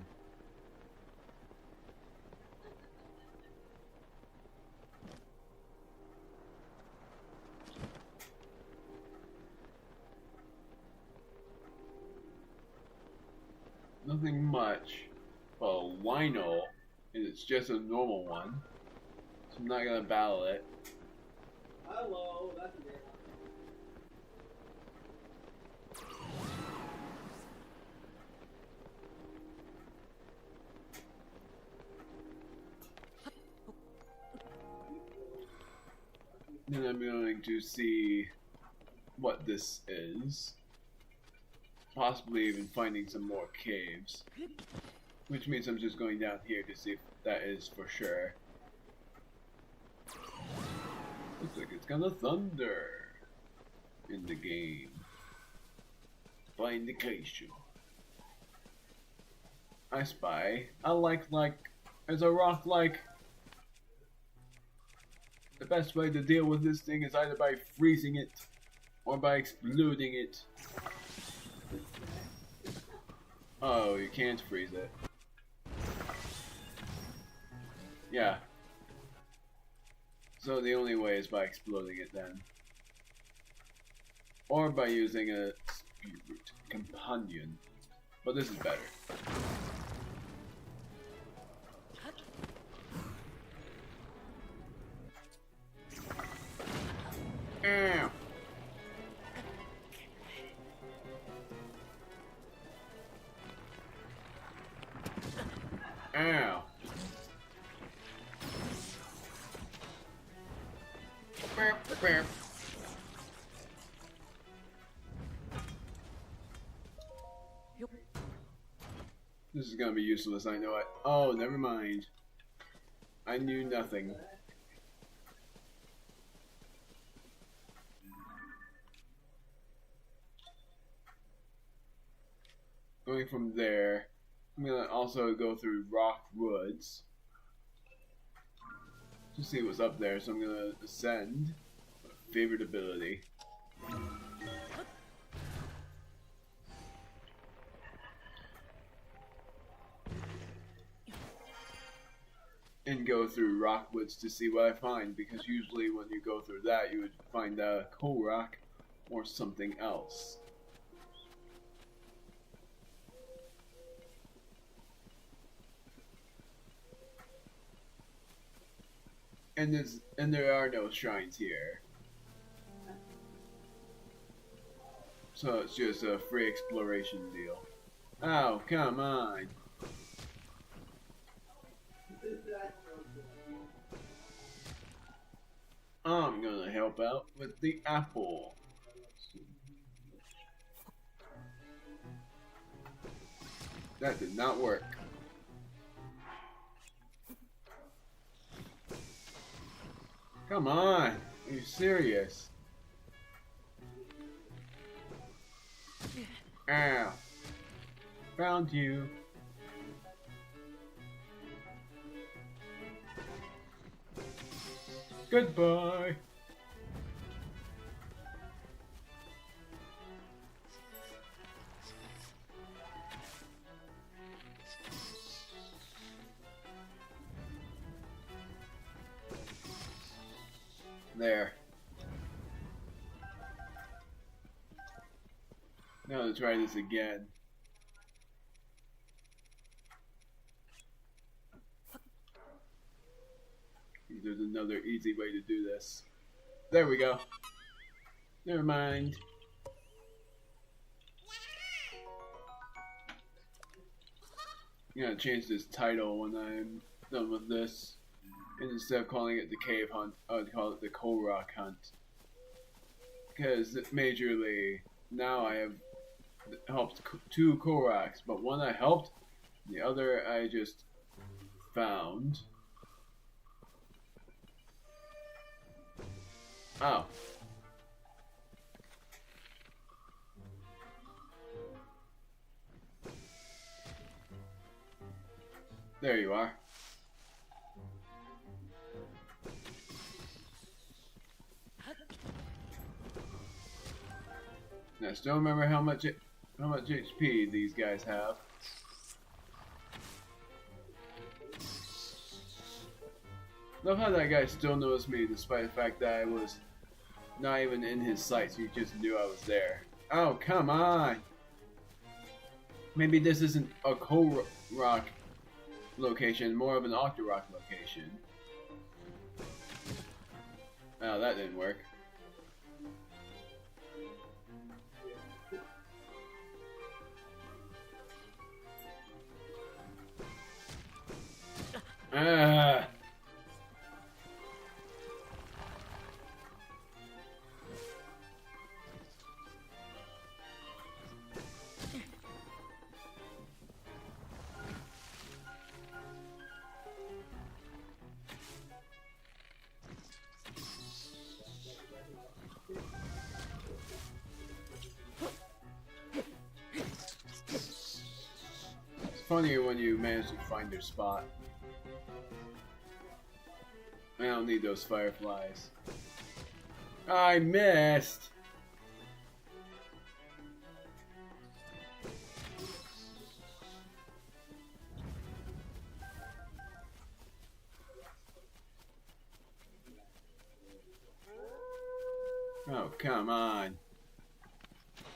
Nothing much. Well, Wino, and it's just a normal one, so I'm not gonna battle it. Hello, that's a great one. Then I'm going to see what this is. Possibly even finding some more caves. Which means I'm just going down here to see if that is for sure. Looks like it's gonna thunder in the game. By indication. I spy a like as a rock like. The best way to deal with this thing is either by freezing it or by exploding it. Oh, you can't freeze it. Yeah. So the only way is by exploding it then. Or by using a spirit companion. But this is better. Ow. Ow. This is gonna be useless, I know it. Oh, never mind. I knew nothing. Going from there, I'm gonna also go through rock woods to see what's up there. So I'm gonna ascend. Favorite ability. And go through rock woods to see what I find, because usually when you go through that, you would find a Korok or something else. And there are no shrines here. So it's just a free exploration deal. Oh, come on. I'm gonna help out with the apple. That did not work. Come on, are you serious? Ow. Found you. Goodbye. There. Now let's try this again. There's another easy way to do this. There we go. Never mind. I'm gonna change this title when I'm done with this. And instead of calling it the cave hunt, I would call it the Korok hunt. Because majorly, now I have helped 2 Koroks, but one I helped, the other I just found. Oh. There you are. Now, still remember how much HP these guys have. Love how that guy still noticed me despite the fact that I was not even in his sights. He just knew I was there. Oh, come on! Maybe this isn't a Korok location, more of an Octorok location. Oh, that didn't work. Ah! It's funnier when you manage to find their spot. I don't need those fireflies. I missed! Oh, come on.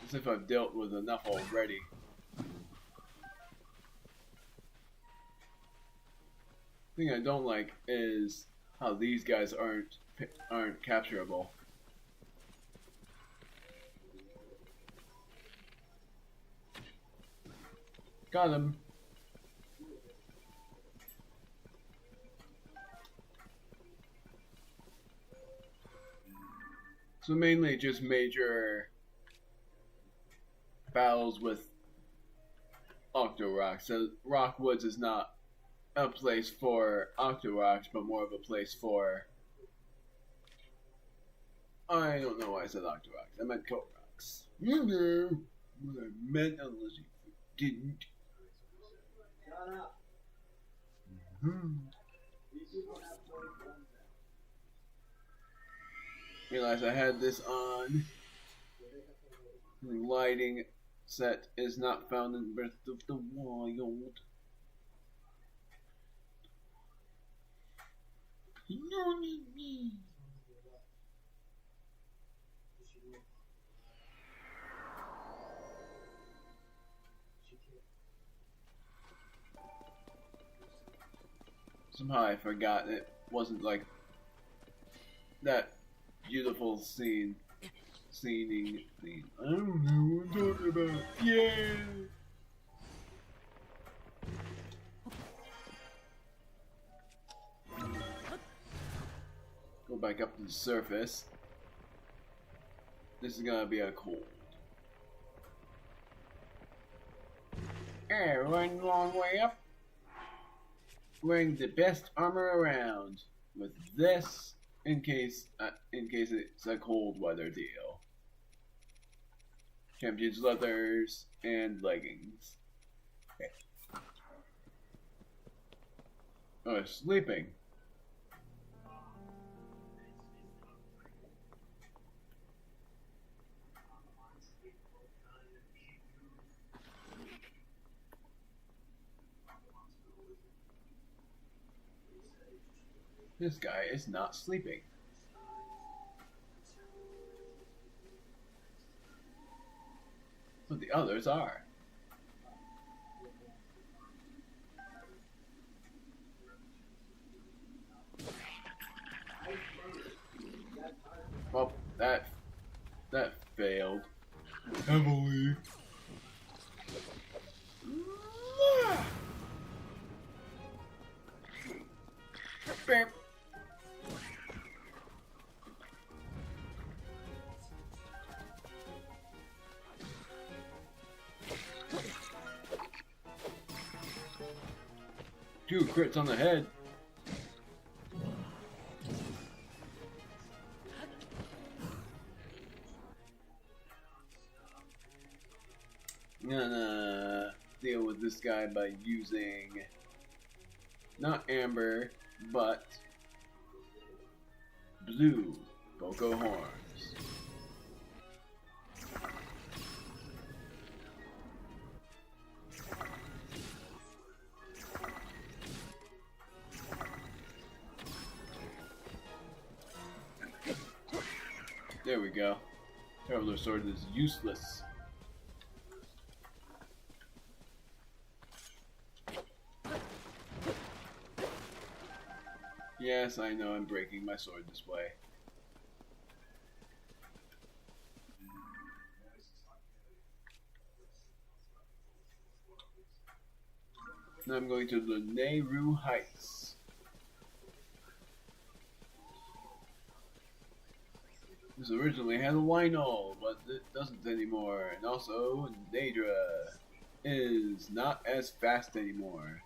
As if I've dealt with enough already. The thing I don't like is how these guys aren't capturable. Got him. So mainly just major battles with Octorok. So Rockwoods is not a place for Octoroks, but more of a place for... I don't know why I said Octoroks. I meant Koroks. You know what I meant unless you didn't. Shut up. Mm-hmm. These people have more guns now. Realize I had this on. The lighting set is not found in Breath of the Wild. No need me. Somehow I forgot it wasn't like that beautiful scene. Scene. I don't know what I'm talking about. Yeah. Go back up to the surface. This is gonna be a cold. Hey, one long way up. Wearing the best armor around. With this, in case it's a cold weather deal. Champion's leathers and leggings. Oh, sleeping. This guy is not sleeping. But the others are. Well, that failed heavily. 2 crits on the head. I'm gonna deal with this guy by using not amber, but blue Boko horns. There we go. Traveler sword is useless. Yes, I know I'm breaking my sword this way. Now I'm going to the Nehru Heights. This originally had a Lionel, but it doesn't anymore. And also, Nadra is not as fast anymore.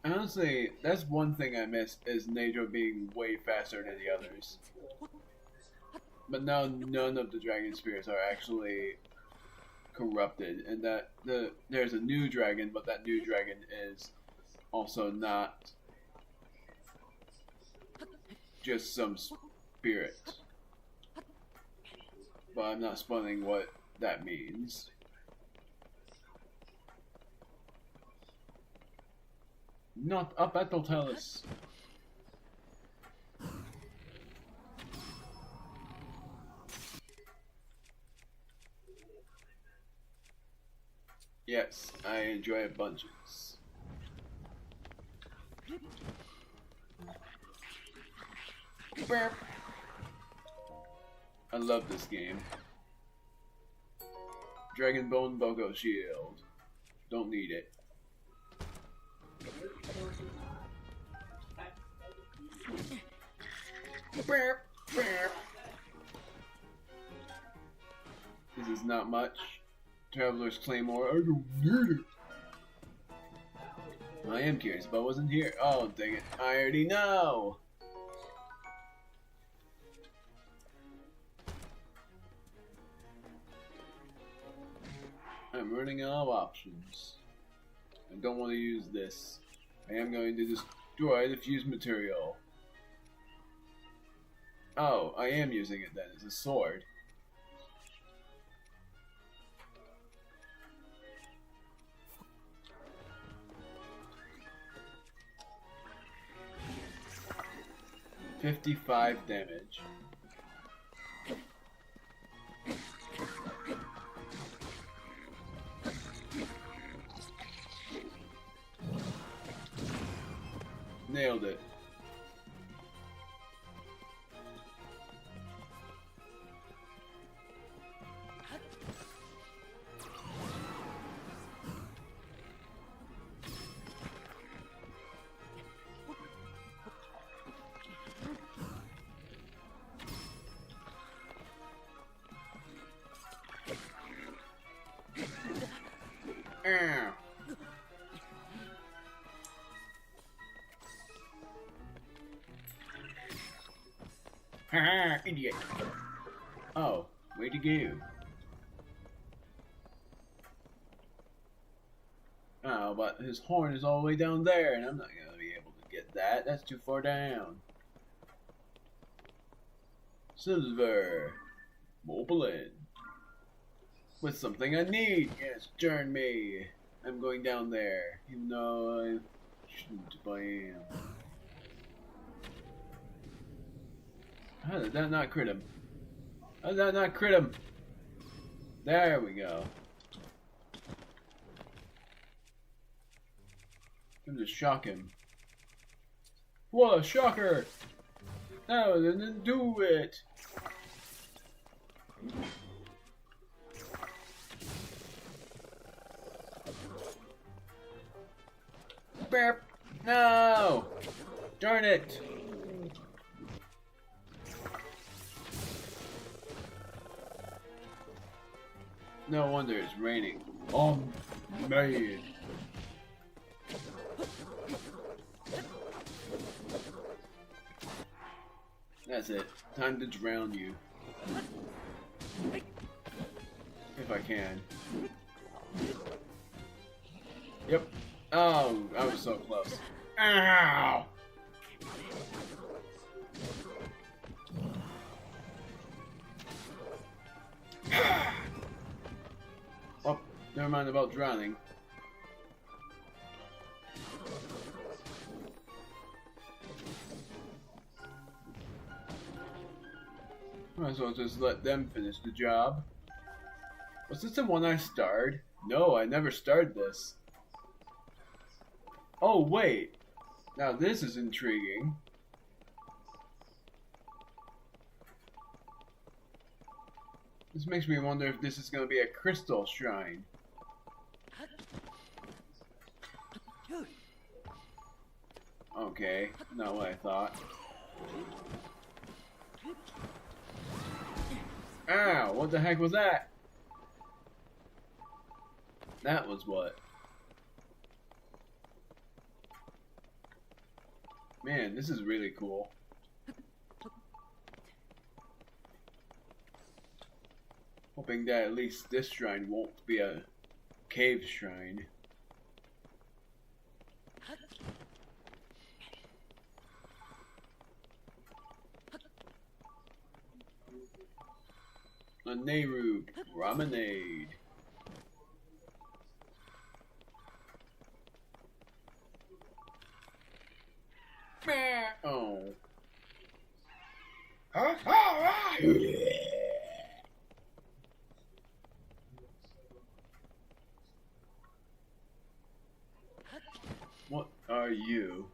Honestly, that's one thing I miss, is Nadra being way faster than the others. But now none of the dragon spirits are actually corrupted, and that there's a new dragon, but that new dragon is also not just some spirit. But I'm not spoiling what that means. Not a battle talus. Yes, I enjoy bunches. Burp. I love this game. Dragon Bone Boko Shield. Don't need it. Burp. Burp. This is not much. Traveler's Claymore, I don't need it. I am curious about what's in here. Oh, dang it. I already know. I'm running out of options. I don't want to use this. I am going to destroy the fuse material. Oh, I am using it then. It's a sword. $55 damage. Nailed it. Haha, idiot. Oh, way to go. Oh, but his horn is all the way down there, and I'm not going to be able to get that. That's too far down. Silver. Moblin. With something I need. Yes, turn me. I'm going down there, even though I shouldn't, but I am. How did that not crit him? How did that not crit him? There we go. I'm just shock him. What a shocker! No, I didn't do it! Burp! No! Darn it! No wonder it's raining. Oh, man. That's it. Time to drown you. If I can. Yep. Oh, I was so close. Ow! Oh, never mind about drowning. Might as well just let them finish the job. Was this the one I starred? No, I never starred this. Oh, wait. Now this is intriguing. This makes me wonder if this is going to be a crystal shrine. Okay, not what I thought. Ow, what the heck was that? That was what? Man, this is really cool. Hoping that at least this shrine won't be a cave shrine. A Nehru Promenade. Oh. What are you?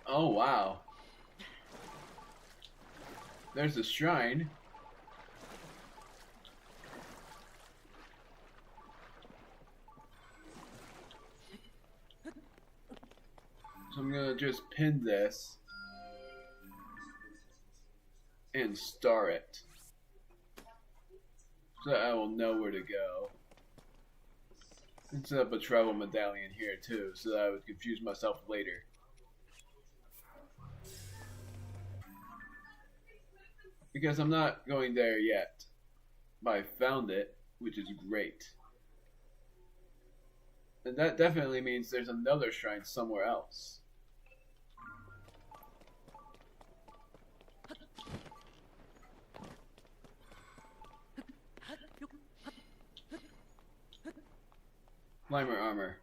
Oh, wow. There's a shrine. So I'm gonna just pin this and star it so that I will know where to go. And set up a travel medallion here too so that I would confuse myself later. Because I'm not going there yet. But I found it, which is great. And that definitely means there's another shrine somewhere else. Climber armor.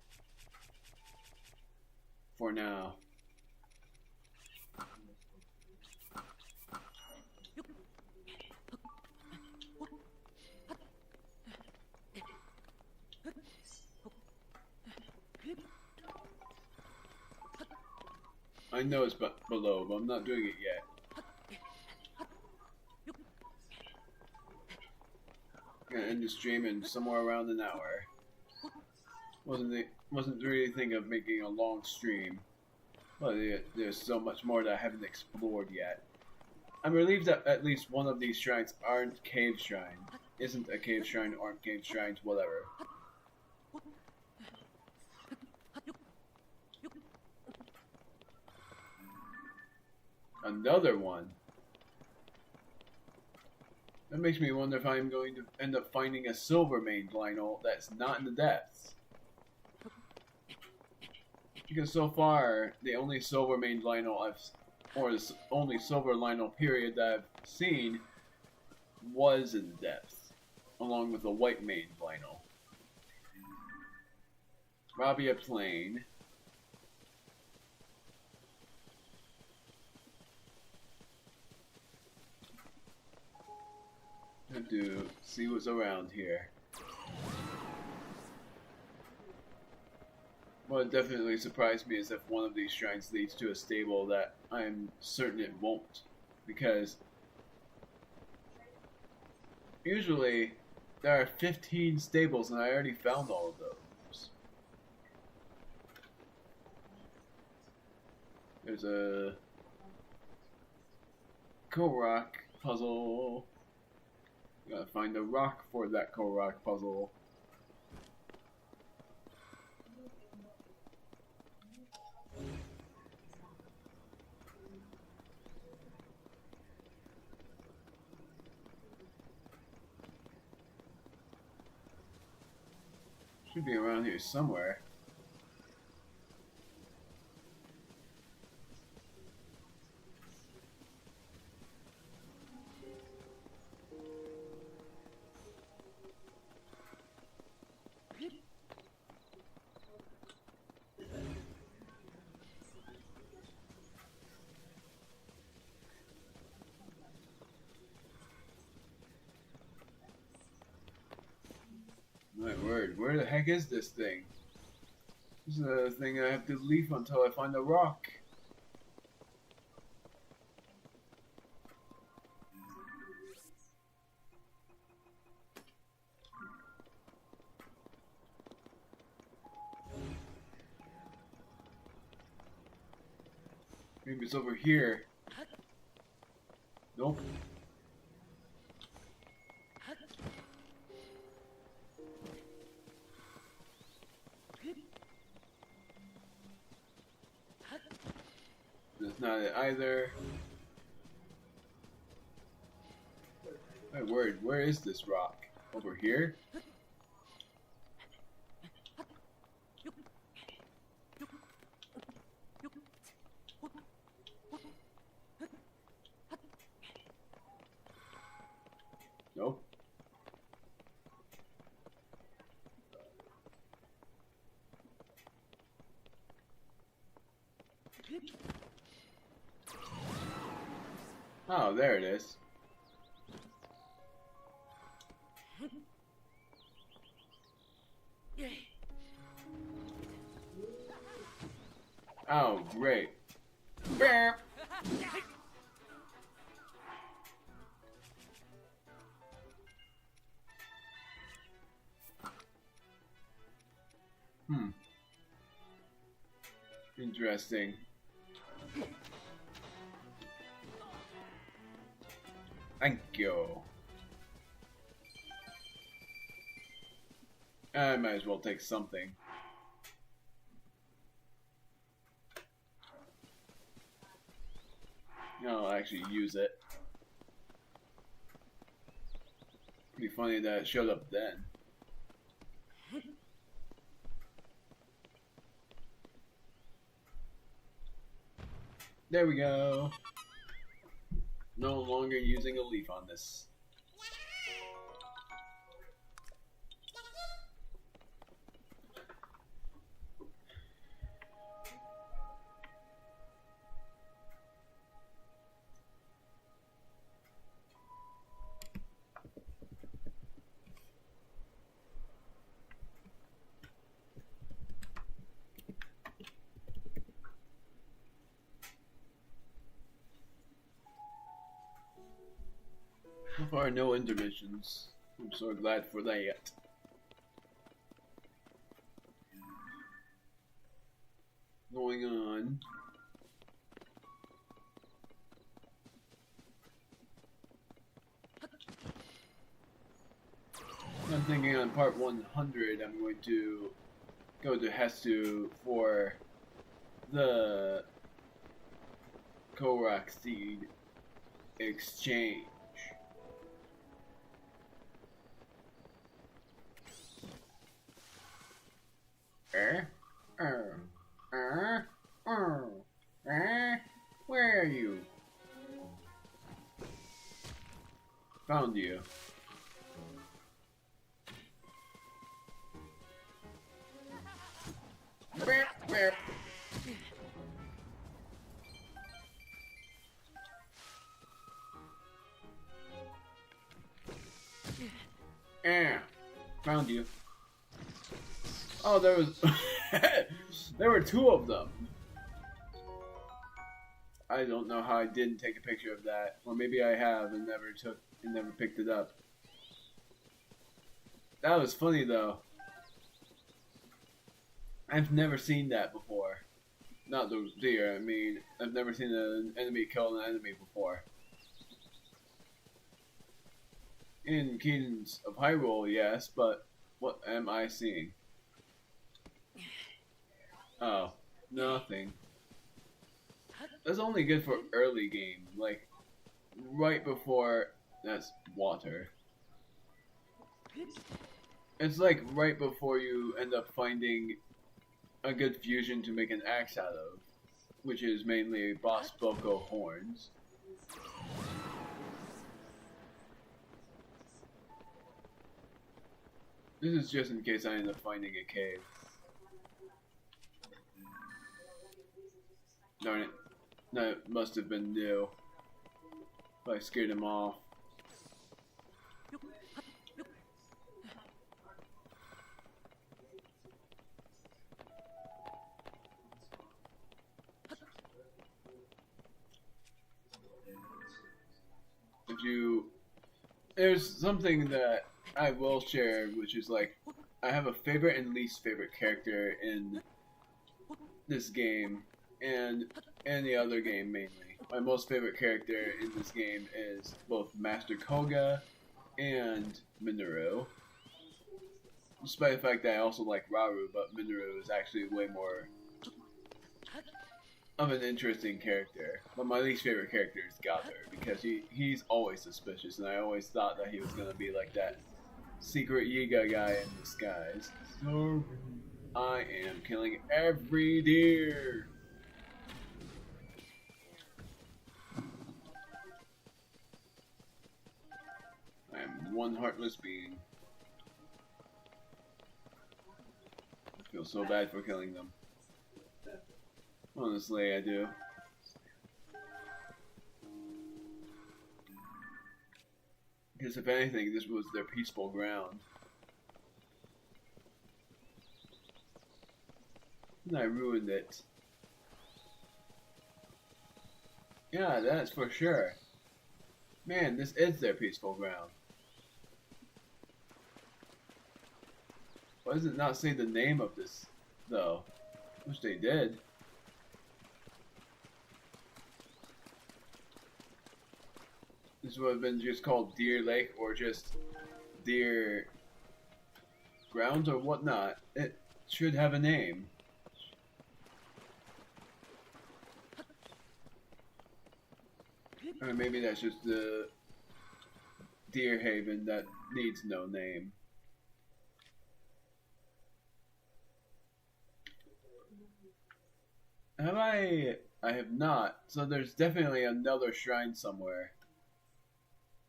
For now. I know it's below, but I'm not doing it yet. I'm gonna end the stream in somewhere around an hour. Wasn't really thinking of making a long stream, but there's so much more that I haven't explored yet. I'm relieved that at least one of these shrines aren't cave shrine. Isn't a cave shrine, aren't cave shrines, whatever. Another one. That makes me wonder if I'm going to end up finding a silver maned Lionel that's not in the depths. Because so far, the only silver maned Lionel or the only silver Lionel period that I've seen was in the depths, along with a white maned Lionel. Rabia Plain. Have to see what's around here. What definitely surprised me is if one of these shrines leads to a stable that I'm certain it won't, because Usually, there are 15 stables, and I already found all of those. There's a Korok puzzle. Gotta find a rock for that Korok puzzle. Should be around here somewhere. My word, where the heck is this thing? This is a thing I have to leave until I find a rock. Maybe it's over here. Nope. That's not it either. My word, where is this rock? Over here? Nope. Oh, there it is. Oh, great. Beep. Interesting. Thank you. I might as well take something. I'll actually use it. Pretty funny that it showed up then. There we go. No longer using a leaf on this. So far, no intermissions. I'm so glad for that. Going on. I'm thinking on part 100, I'm going to go to Hestu for the Korok Seed exchange. Where are you? Found you. Beep, beep. Found you. Oh, there was there were two of them. I don't know how I didn't take a picture of that, or maybe I have and never picked it up. That was funny though. I've never seen that before. Not the deer, I mean, I've never seen an enemy kill an enemy before. In Kingdoms of Hyrule, yes, but what am I seeing? Oh, nothing. That's only good for early game, like right before. That's water. It's like right before you end up finding a good fusion to make an axe out of, which is mainly Boss Boko horns. This is just in case I end up finding a cave. Darn it. That must have been new. If I scared him off. There's something that I will share, which is like, I have a favorite and least favorite character in this game, and any other game mainly. My most favorite character in this game is both Master Koga and Minoru. Despite the fact that I also like Rauru, but Minoru is actually way more of an interesting character. But my least favorite character is Gather, because he's always suspicious, and I always thought that he was gonna be like that secret Yiga guy in disguise. So I am killing every deer. I am one heartless being. I feel so bad for killing them. Honestly, I do. Because if anything, this was their peaceful ground. And I ruined it. Yeah, that's for sure. Man, this is their peaceful ground. Why does it not say the name of this, though? Wish they did. This would have been just called Deer Lake or just Deer Grounds or whatnot. It should have a name. Or maybe that's just the Deer Haven that needs no name. Have I have not. So there's definitely another shrine somewhere.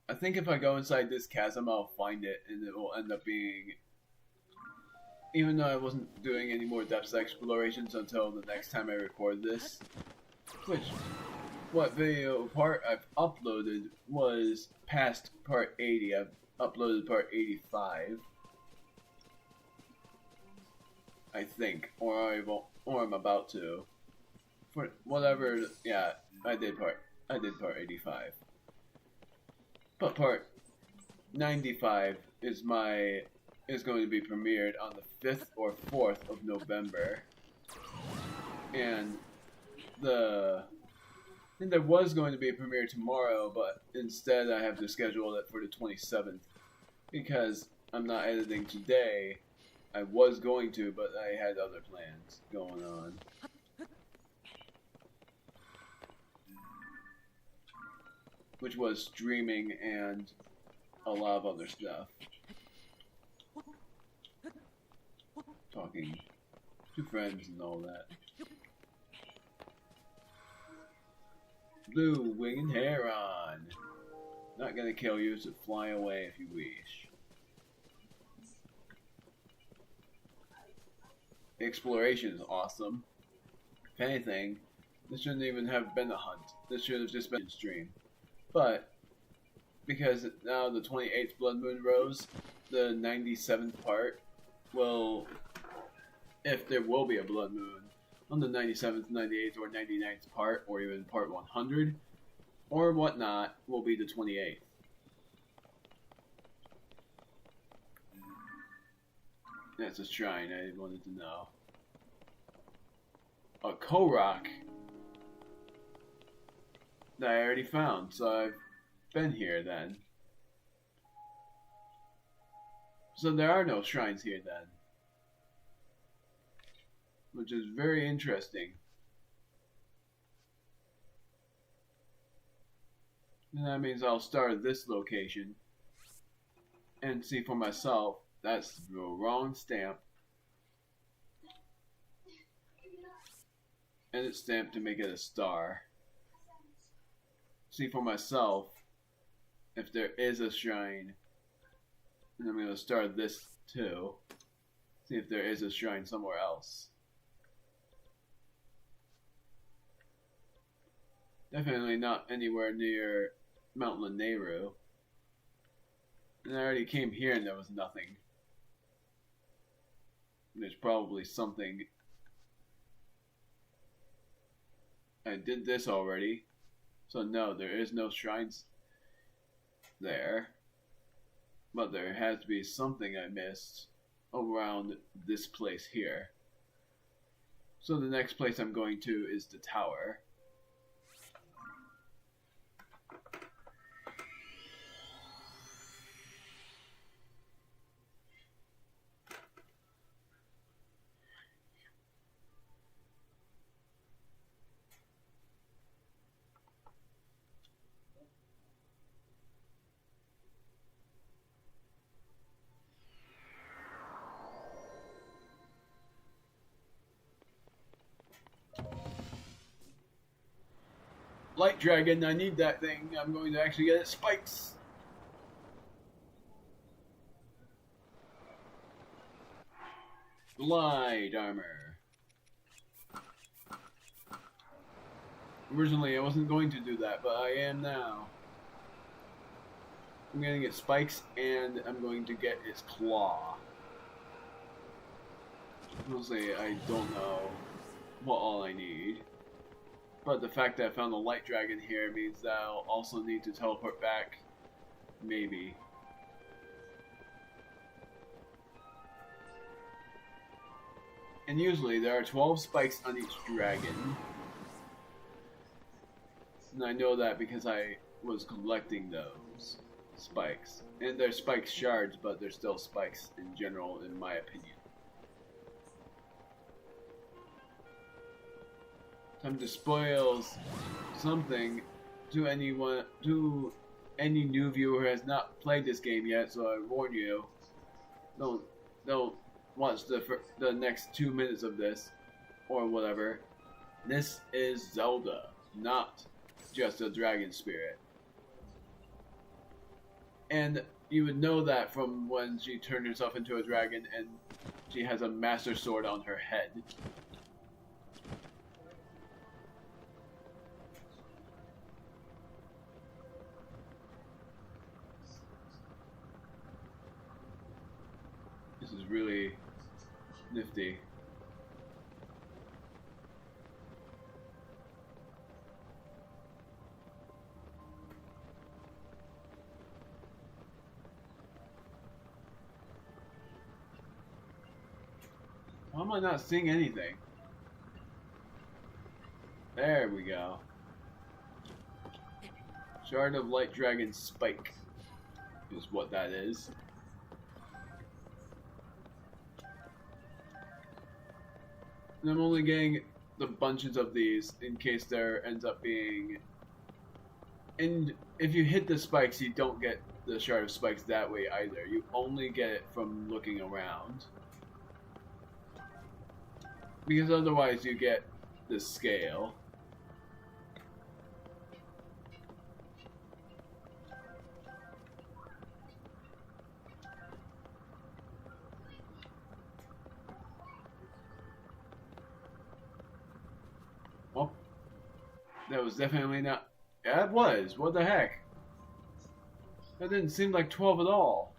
I think if I go inside this chasm, I'll find it, and it will end up being... Even though I wasn't doing any more depths explorations until the next time I record this. Which, what video part I've uploaded was past part 80. I've uploaded part 85. I think. Or I'm about to. For whatever, yeah, I did part 85. But part 95 is going to be premiered on the 5th or 4th of November. And I think there was going to be a premiere tomorrow, but instead I have to schedule it for the 27th. Because I'm not editing today. I was going to, but I had other plans going on. Which was streaming and a lot of other stuff. Talking to friends and all that. Blue winged heron. Not gonna kill you, so fly away if you wish. Exploration is awesome. If anything, this shouldn't even have been a hunt. This should have just been a stream. But, because now the 28th Blood Moon rose, the 97th part will, if there will be a Blood Moon, on the 97th, 98th, or 99th part, or even part 100, or whatnot, will be the 28th. That's a shrine I wanted to know. A Korok that I already found, so I've been here then. So there are no shrines here then. Which is very interesting. And that means I'll start at this location and see for myself. That's the wrong stamp. And it's stamped to make it a star. See for myself if there is a shrine. And I'm going to start this too. See if there is a shrine somewhere else. Definitely not anywhere near Mount Lanayru. And I already came here and there was nothing. There's probably something. I did this already. So no, there is no shrines there. But there has to be something I missed around this place here. So the next place I'm going to is the tower. Light Dragon, I need that thing. I'm going to actually get it. Spikes! Glide armor. Originally, I wasn't going to do that, but I am now. I'm going to get spikes, and I'm going to get its claw. Honestly, I don't know what all I need. But the fact that I found a light dragon here means that I'll also need to teleport back. Maybe. And usually there are 12 spikes on each dragon. And I know that because I was collecting those spikes. And they're spike shards, but they're still spikes in general, in my opinion. Time to spoil something to anyone, to any new viewer who has not played this game yet. So I warn you, don't watch the next 2 minutes of this or whatever. This is Zelda, not just a dragon spirit. And you would know that from when she turned herself into a dragon and she has a master sword on her head. This is really nifty. Why am I not seeing anything? There we go. Shard of Light Dragon Spike is what that is. And I'm only getting the bunches of these in case there ends up being... And if you hit the spikes, you don't get the Shard of Spikes that way either. You only get it from looking around. Because otherwise you get the scale. Well, that was definitely not... Yeah, it was. What the heck? That didn't seem like 12 at all.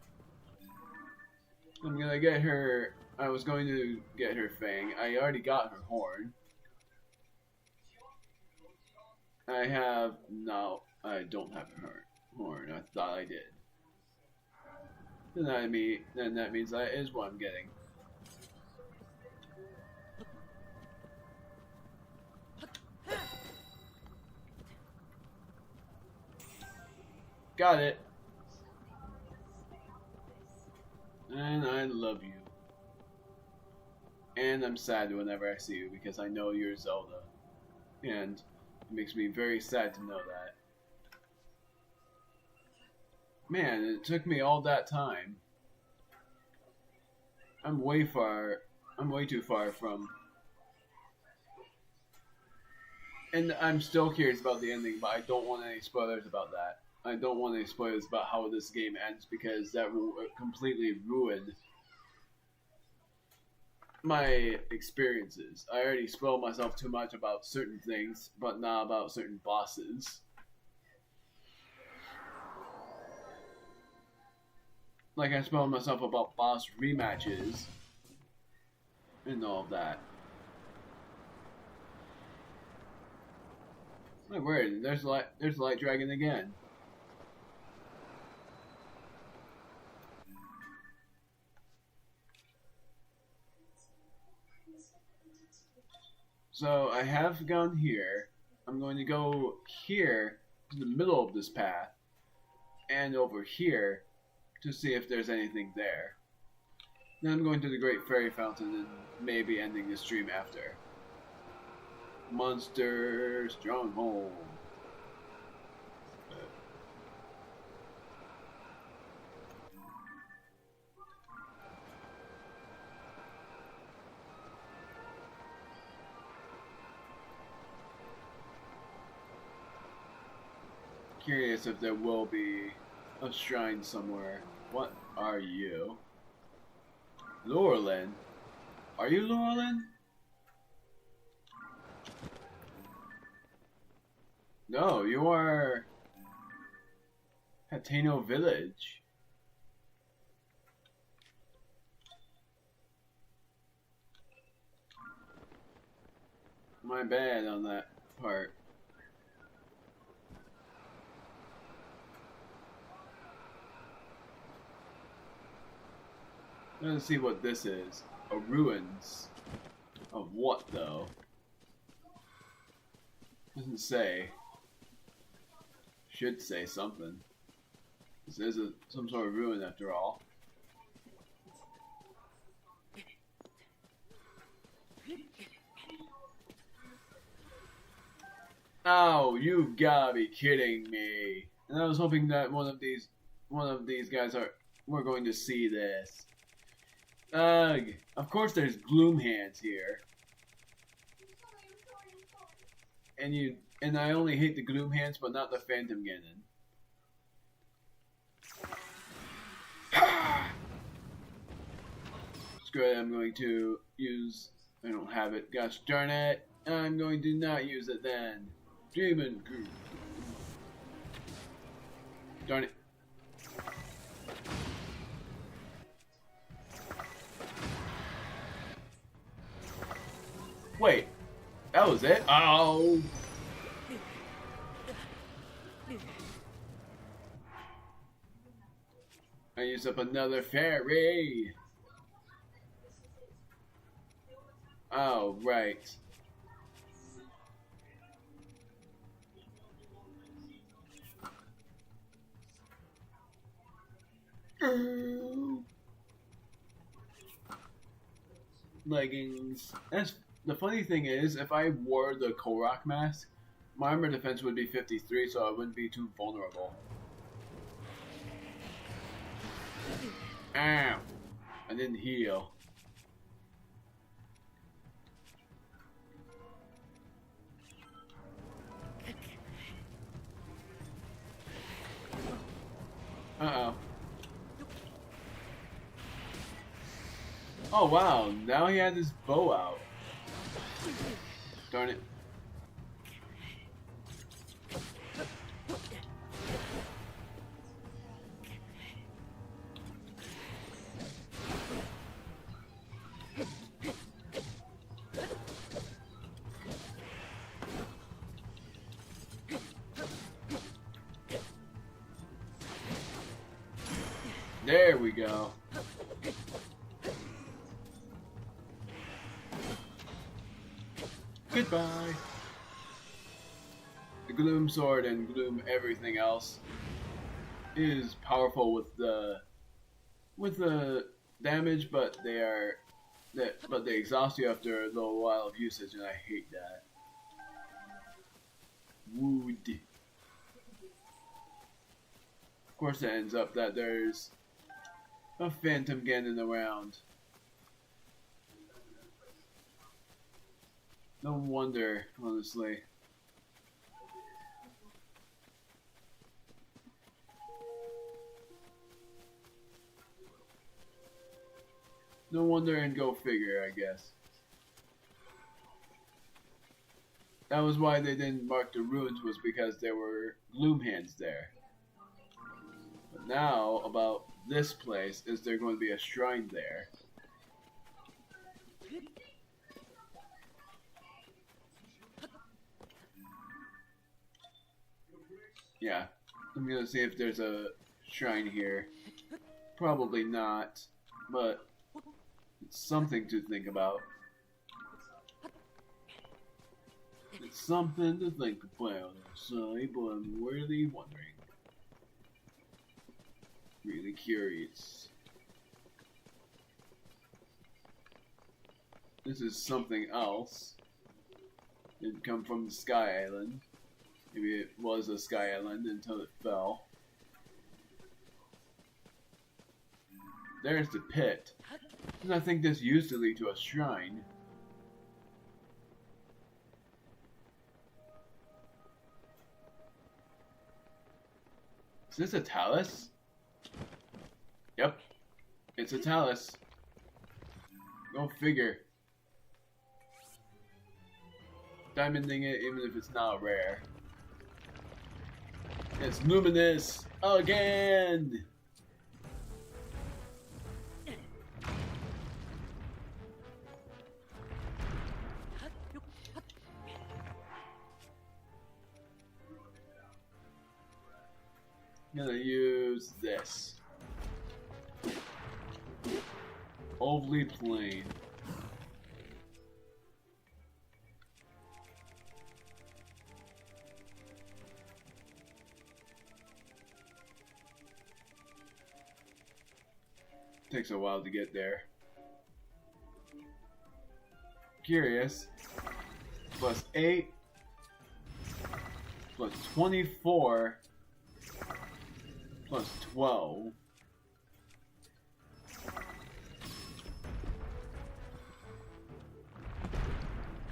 I'm gonna get her... I was going to get her fang. I already got her horn. I have... No, I don't have her horn. I thought I did. Then that means that is what I'm getting. Got it. And I love you. And I'm sad whenever I see you because I know you're Zelda. And it makes me very sad to know that. Man, it took me all that time. I'm way too far from. And I'm still curious about the ending, but I don't want any spoilers about that. I don't want any spoilers about how this game ends because that will completely ruin my experiences. I already spoiled myself too much about certain things, but not about certain bosses. Like I spoiled myself about boss rematches and all of that. My word, there's Light Dragon again. So I have gone here. I'm going to go here to the middle of this path and over here to see if there's anything there. Then I'm going to the Great Fairy Fountain and maybe ending the stream after. Monster Stronghold. Curious if there will be a shrine somewhere. What are you? Laurelin? Are you Laurelin? No, you are Hateno Village. My bad on that part. Let's see what this is. A ruins. Of what though? Doesn't say. Should say something. This is some sort of ruin after all. Oh, you gotta be kidding me! And I was hoping that one of these guys we're going to see this. Ugh! Of course, there's Gloom Hands here. And I only hate the Gloom Hands, but not the Phantom Ganon. Screw it, I'm going to use. I don't have it. Gosh darn it! I'm going to not use it then. Demon Goo. Darn it. Wait, that was it? Oh! I used up another fairy! Oh, right. Leggings. The funny thing is, if I wore the Korok Mask, my armor defense would be 53, so I wouldn't be too vulnerable. Ow! I didn't heal. Uh-oh. Oh wow, now he had his bow out. Darn it. There we go. Goodbye. The Gloom Sword and Gloom everything else. is powerful with the damage, but they exhaust you after a little while of usage, and I hate that. Wood. Of course, it ends up that there's a phantom Ganon around. No wonder, honestly. No wonder, and go figure, I guess. That was why they didn't mark the ruins, was because there were gloom hands there. But now, about this place, is there going to be a shrine there? Yeah, I'm gonna see if there's a shrine here. Probably not, but it's something to think about. It's something to think about, sorry, but I'm really wondering. Really curious. This is something else. It didn't come from the Sky Island. Maybe it was a Sky Island until it fell. There's the pit. And I think this used to lead to a shrine. Is this a talus? Yep. It's a talus. Go figure. Diamonding it even if it's not rare. It's luminous again! I'm gonna use this. Ovally plain. Takes a while to get there. Curious. Plus 8. Plus 24. Plus 12.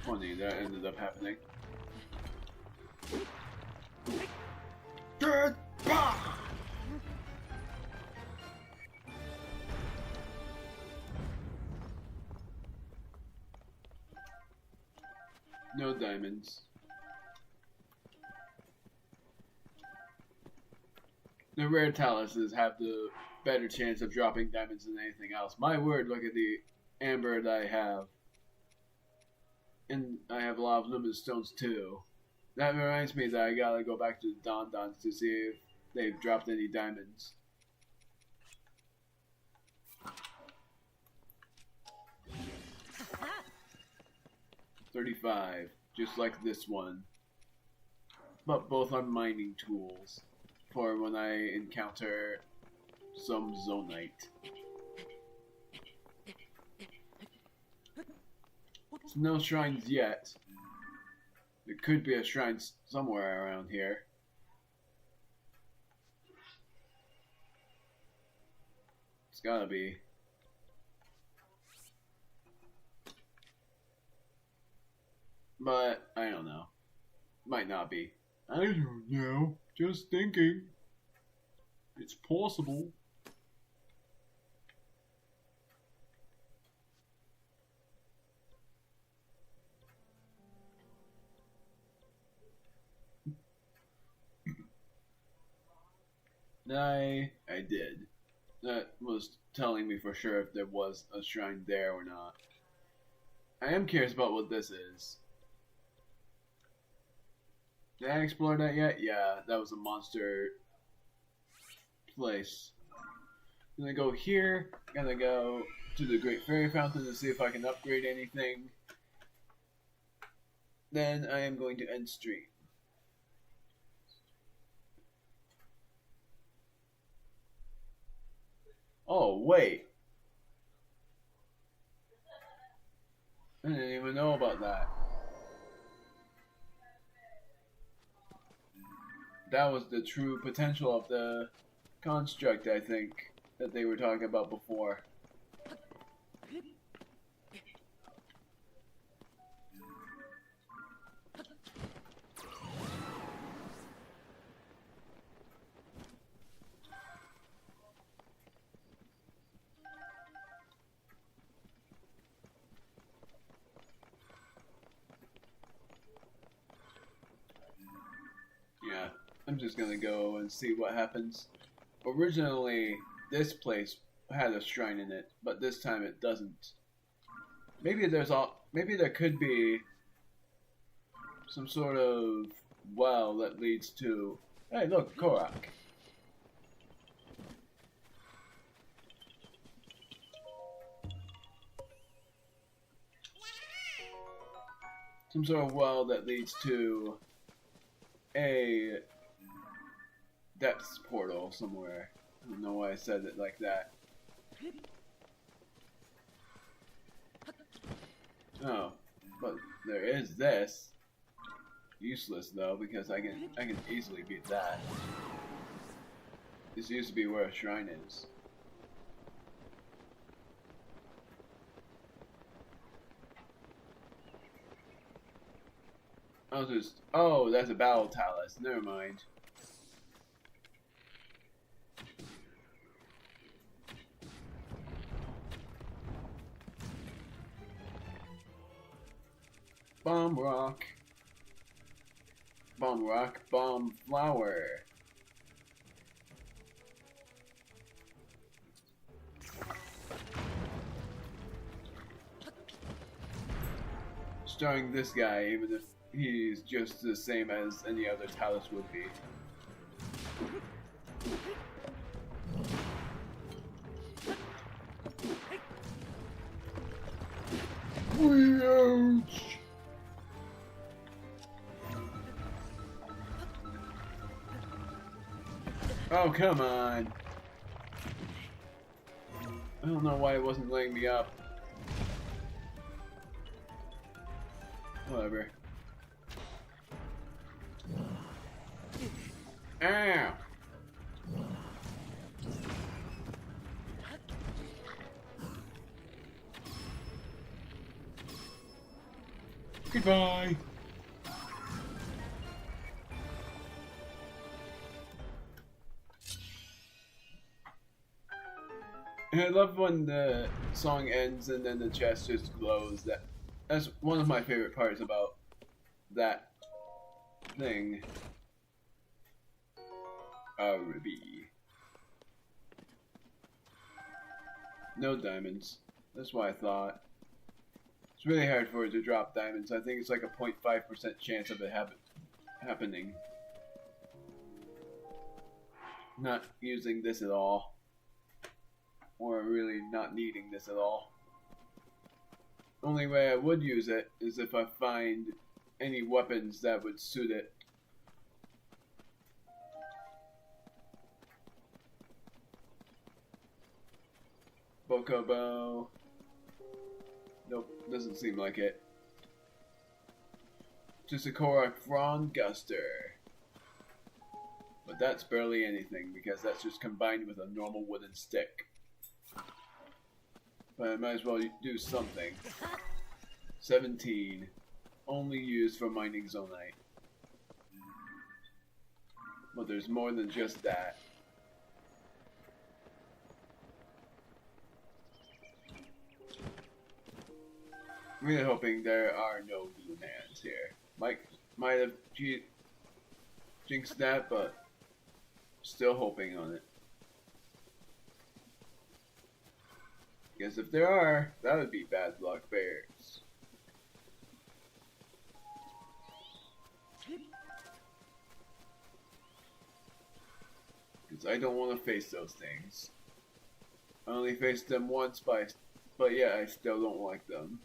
Funny, that ended up happening. No diamonds. The rare taluses have the better chance of dropping diamonds than anything else. My word, look at the amber that I have. And I have a lot of luminous stones too. That reminds me that I gotta go back to the Don Dons to see if they've dropped any diamonds. $35, just like this one. But both are mining tools for when I encounter some zonite. There's no shrines yet. There could be a shrine somewhere around here. It's gotta be. But I don't know. Might not be. I don't know. Just thinking. It's possible. I did. That was telling me for sure if there was a shrine there or not. I am curious about what this is. Did I explore that yet? Yeah, that was a monster place. I'm gonna go here. I'm gonna go to the Great Fairy Fountain to see if I can upgrade anything. Then I am going to end stream. Oh, wait. I didn't even know about that. That was the true potential of the construct, I think, that they were talking about before. Yeah, I'm just gonna go and see what happens. Originally, this place had a shrine in it, but this time it doesn't. Maybe there could be some sort of well that leads to. Hey, look, Korok. Some sort of well that leads to a depths portal somewhere. I don't know why I said it like that. Oh, but there is this. Useless though, because I can easily beat that. This used to be where a shrine is. I'll just. Oh, that's a battle talus. Never mind. Bomb rock. Bomb rock. Bomb flower. Starring this guy, even if he's just the same as any other talus would be. Ouch! Oh, come on. I don't know why it wasn't letting me up. Whatever. Ow! Goodbye! And I love when the song ends and then the chest just glows. That's one of my favorite parts about that thing. A ruby. No diamonds. That's what I thought. It's really hard for it to drop diamonds. I think it's like a 0.5% chance of it happening. Not using this at all. Or really not needing this at all. Only way I would use it is if I find any weapons that would suit it. Bokobo. Nope, doesn't seem like it. Just a Korok Guster. But that's barely anything because that's just combined with a normal wooden stick. But I might as well do something. 17. Only used for mining zonite. But there's more than just that. I'm really hoping there are no blue hands here. Might have jinxed that, but still hoping on it. Because if there are, that would be bad luck bears. Because I don't want to face those things. I only faced them once, but yeah, I still don't like them.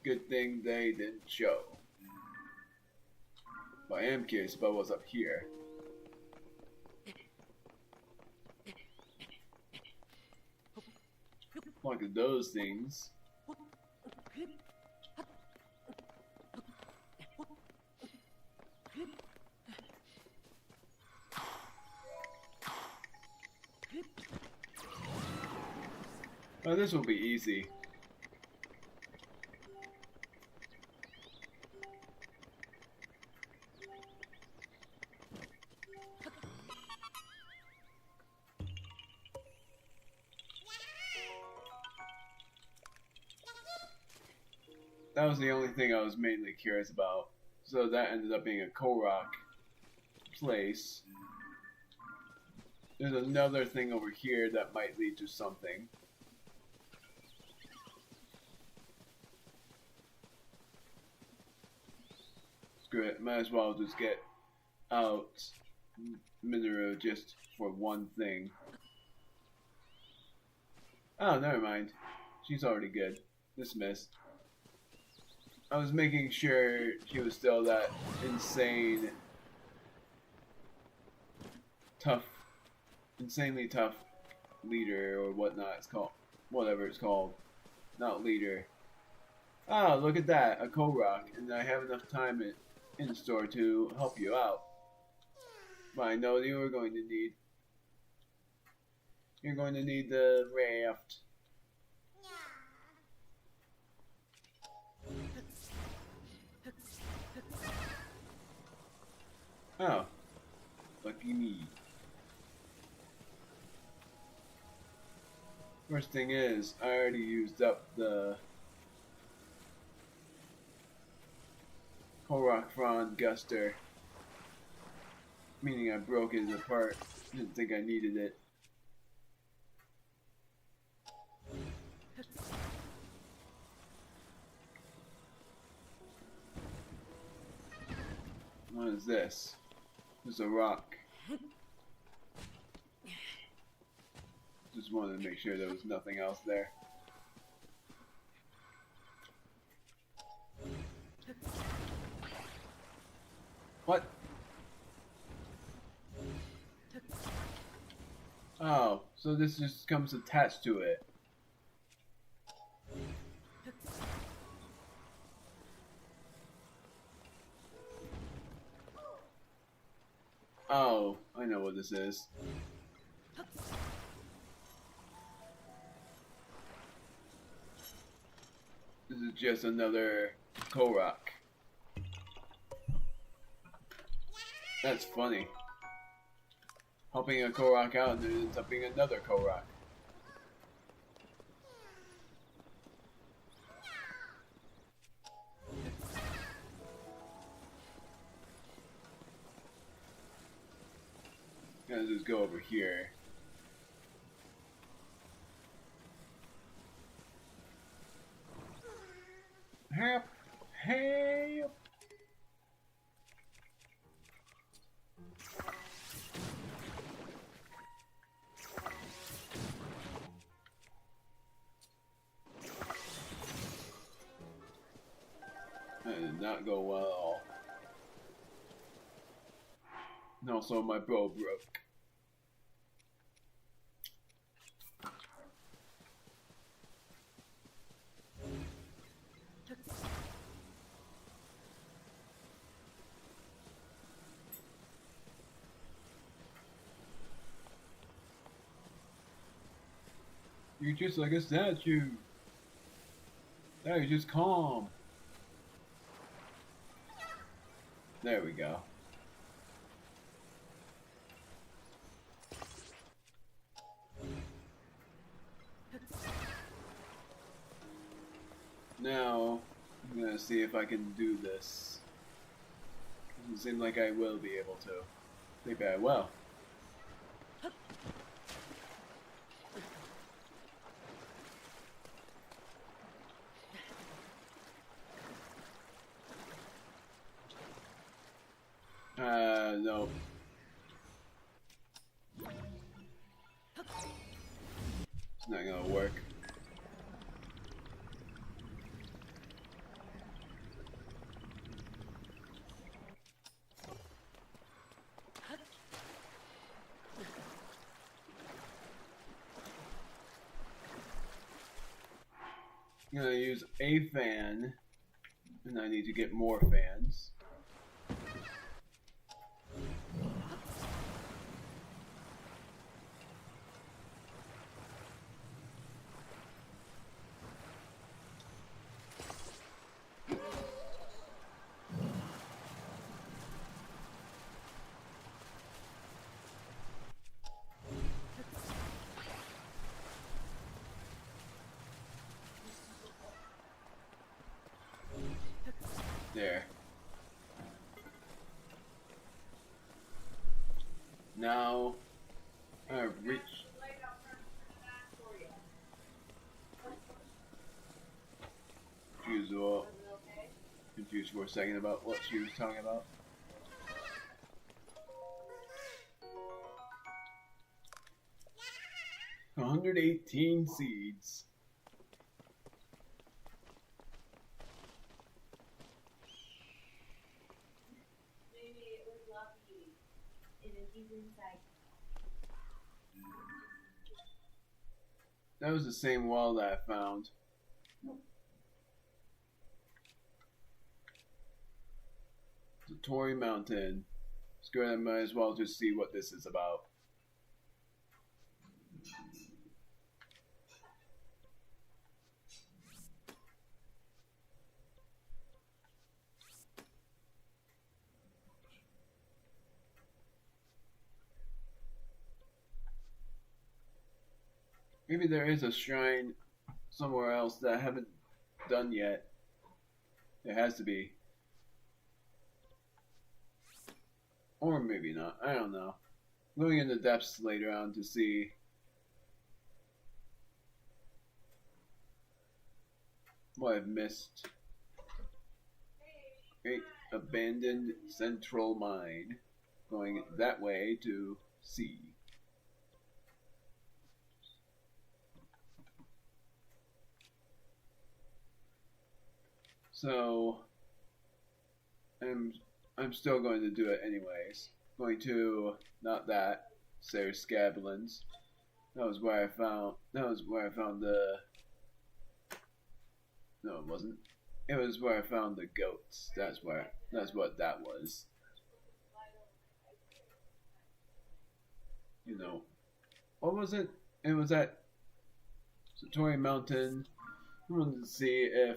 Good thing they didn't show. But I am curious about what's up here. Look at those things. Oh, this will be easy. That was the only thing I was mainly curious about. So that ended up being a Korok place. There's another thing over here that might lead to something. Screw it, might as well just get out Mineru just for one thing. Oh, never mind. She's already good. Dismissed. I was making sure she was still that insanely tough leader or whatnot it's called. Whatever it's called. Not leader. Oh, look at that. A Korok. And I have enough time in store to help you out. But I know you are going to need. You're going to need the raft. Oh, lucky me. First thing is, I already used up the Korok Frond Guster, meaning I broke it apart. Didn't think I needed it. What is this? There's a rock. Just wanted to make sure there was nothing else there. What? Oh, so this just comes attached to it. Oh, I know what this is. This is just another Korok. That's funny. Helping a Korok out and then ends up being another Korok. Let's just go over here. Help! Help! That did not go well at all. And also my bow broke. You're just like a statue. Now you're just calm. There we go. Now, I'm gonna see if I can do this. Doesn't seem like I will be able to. Maybe I will. No. It's not gonna work. I'm gonna use a fan, and I need to get more fans. There. Now I've reached. Confused for a second about what she was talking about. $118 seeds. Maybe it was lucky. He's inside. That was the same wall that I found. The Tory Mountain. Screw it, I might as well just see what this is about. Maybe there is a shrine somewhere else that I haven't done yet. There has to be. Or maybe not. I don't know. I'm going in the depths later on to see. What I've missed. Great abandoned central mine. Going that way to C. So I'm still going to do it anyways. Going to not that Sarah Scablins. That was where I found the. No, it wasn't. It was where I found the goats. That's what that was. You know, what was it? It was at Satori Mountain. I wanted to see if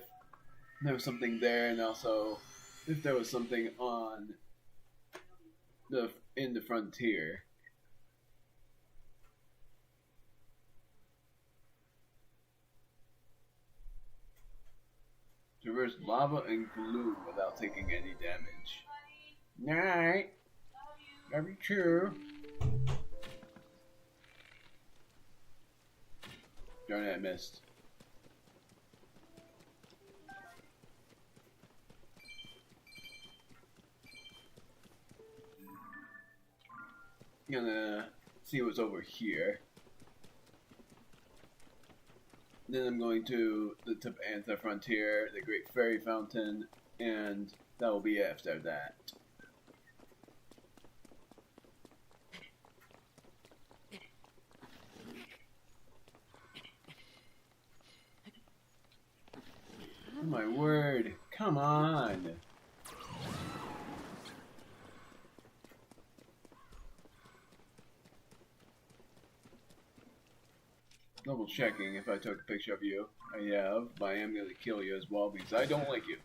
there was something there, and also if there was something on in the frontier. Traverse lava and glue without taking any damage. Night. Very true. Darn it, I missed. I'm gonna see what's over here. Then I'm going to the Tapantha Frontier, the Great Fairy Fountain, and that will be after that. Oh my word, come on! Double checking if I took a picture of you. I have, but I am going to kill you as well because I don't like you.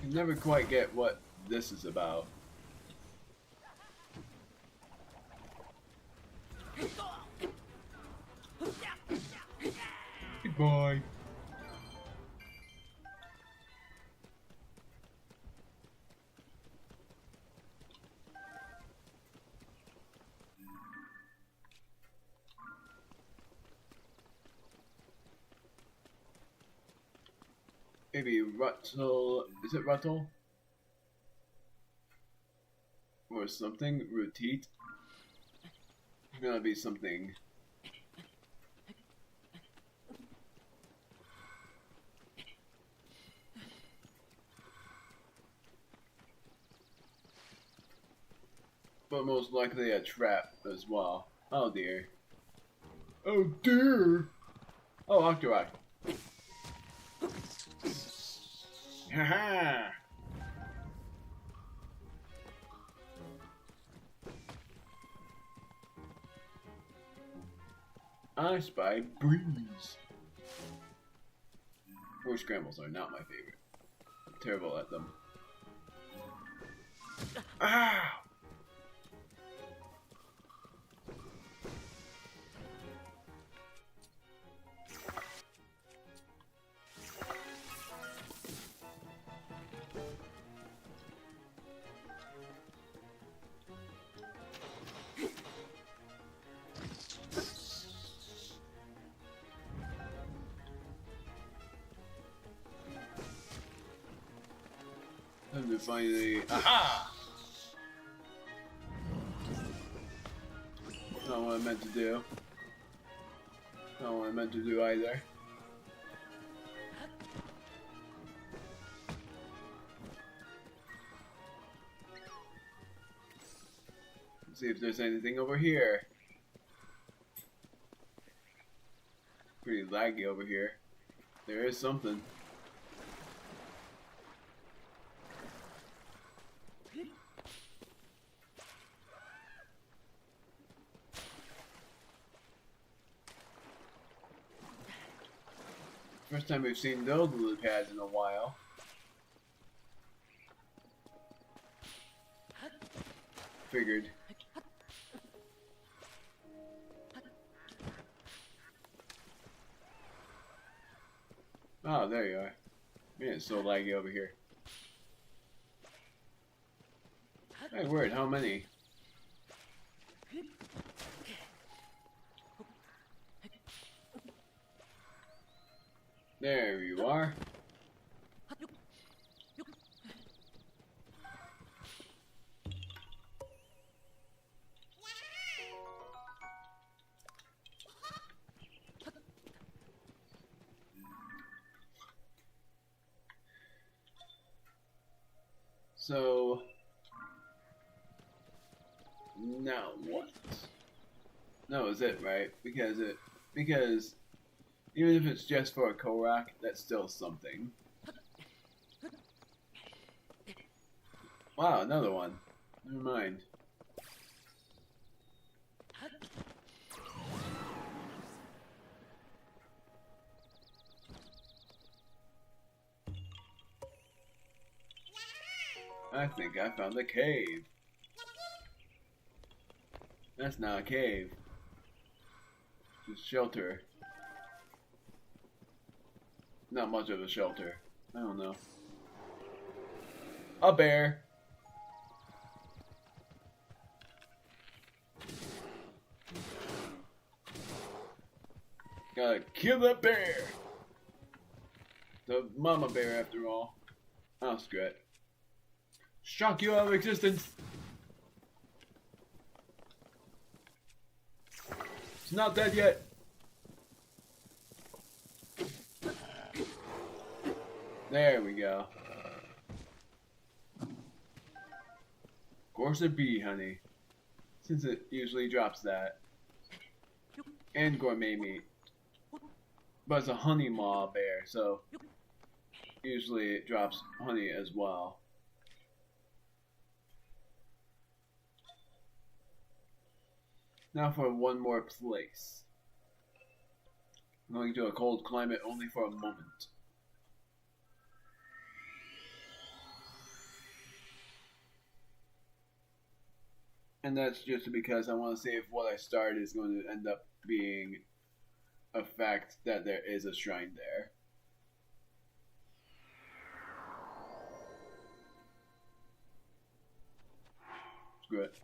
I never quite get what this is about. Goodbye. Maybe Ruttle. Is it Ruttle? Or something? Routite? It's gonna be something. but most likely a trap as well. Oh dear. Oh dear! Oh, Octorok. Haha! I spy breeze. Or scrambles are not my favorite. I'm terrible at them. Ah! Time to finally. Aha! Not what I meant to do. Not what I meant to do either. Let's see if there's anything over here. Pretty laggy over here. There is something. First time we've seen those lily pads in a while. Figured. Oh, there you are. Man, it's so laggy over here. Hey, word, how many? There you are. So now what? No, is it right? Because even if it's just for a Korok, that's still something. Wow, another one. Never mind. I think I found a cave. That's not a cave. It's a shelter. Not much of a shelter. I don't know. A bear. Gotta kill that bear. The mama bear, after all. Oh, screw it. Shock you out of existence. It's not dead yet. There we go. Of course it'd be, honey. Since it usually drops that. And gourmet meat. But it's a honey maw bear, so usually it drops honey as well. Now for one more place. I'm going to a cold climate only for a moment. And that's just because I want to see if what I start is going to end up being a fact that there is a shrine there. Screw it.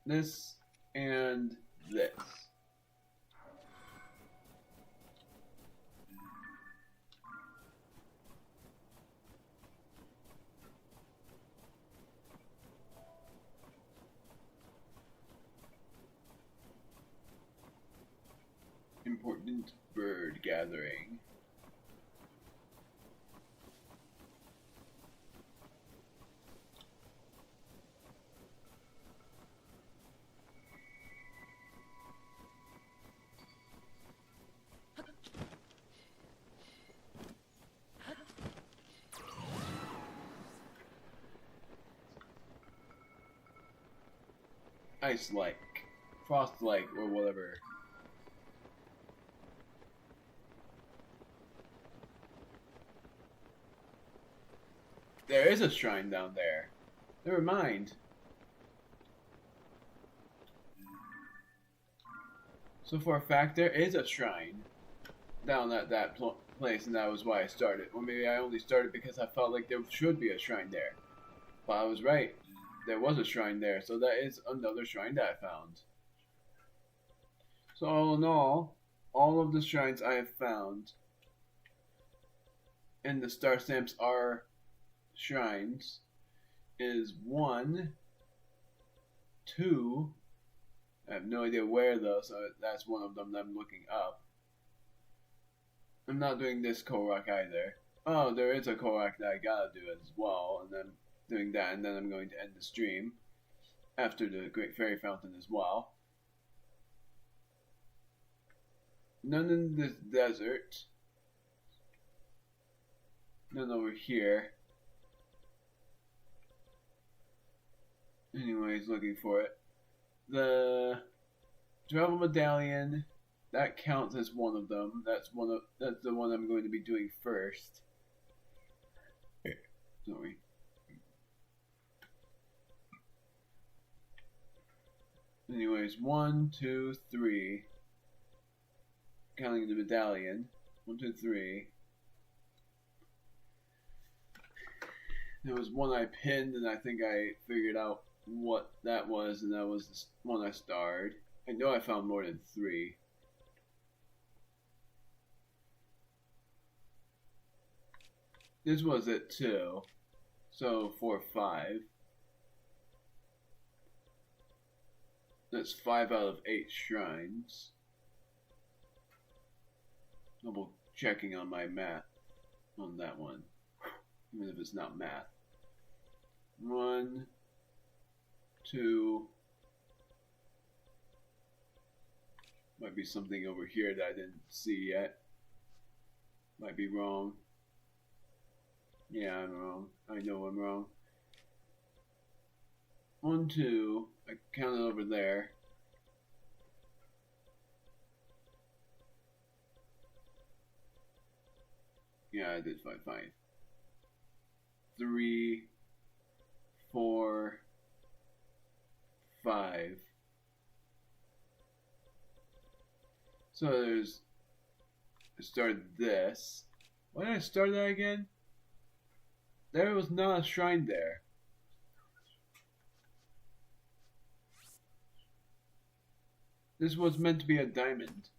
This and this. Important bird gathering. ice-like, frost-like, or whatever. There is a shrine down there. Never mind. So for a fact, there is a shrine down at that place, and that was why I started. Or maybe I only started because I felt like there should be a shrine there. But I was right. There was a shrine there, so that is another shrine that I found. So all in all of the shrines I have found, and the star stamps are shrines, is 1, 2. I have no idea where though, so that's one of them that I'm looking up. I'm not doing this Korok either. Oh, there is a Korok that I gotta do as well, and then doing that, and then I'm going to end the stream after the Great Fairy Fountain as well. None in this desert. None over here. Anyways, looking for it. The travel medallion, that counts as one of them. That's the one I'm going to be doing first. Sorry. Anyways, 1, 2, 3. Counting the medallion. 1, 2, 3. There was one I pinned, and I think I figured out what that was, and that was the one I starred. I know I found more than 3. This was it too. So 4, 5. That's 5 out of 8 shrines. Double checking on my math on that one. Even if it's not math. 1, 2. Might be something over here that I didn't see yet. Might be wrong. Yeah, I'm wrong. I know I'm wrong. 1, 2. I counted over there. Yeah, I did 5, 5. 3, 4, 5. So there's. I started this. Why did I start that again? There was not a shrine there. This was meant to be a diamond.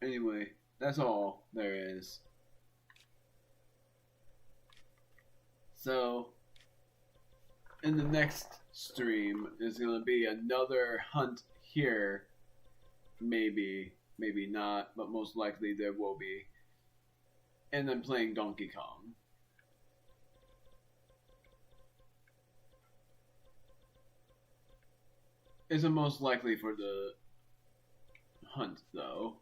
Anyway, that's all there is. So, in the next stream is going to be another hunt here. Maybe, maybe not, but most likely there will be. And then playing Donkey Kong. Isn't most likely for the hunt, though.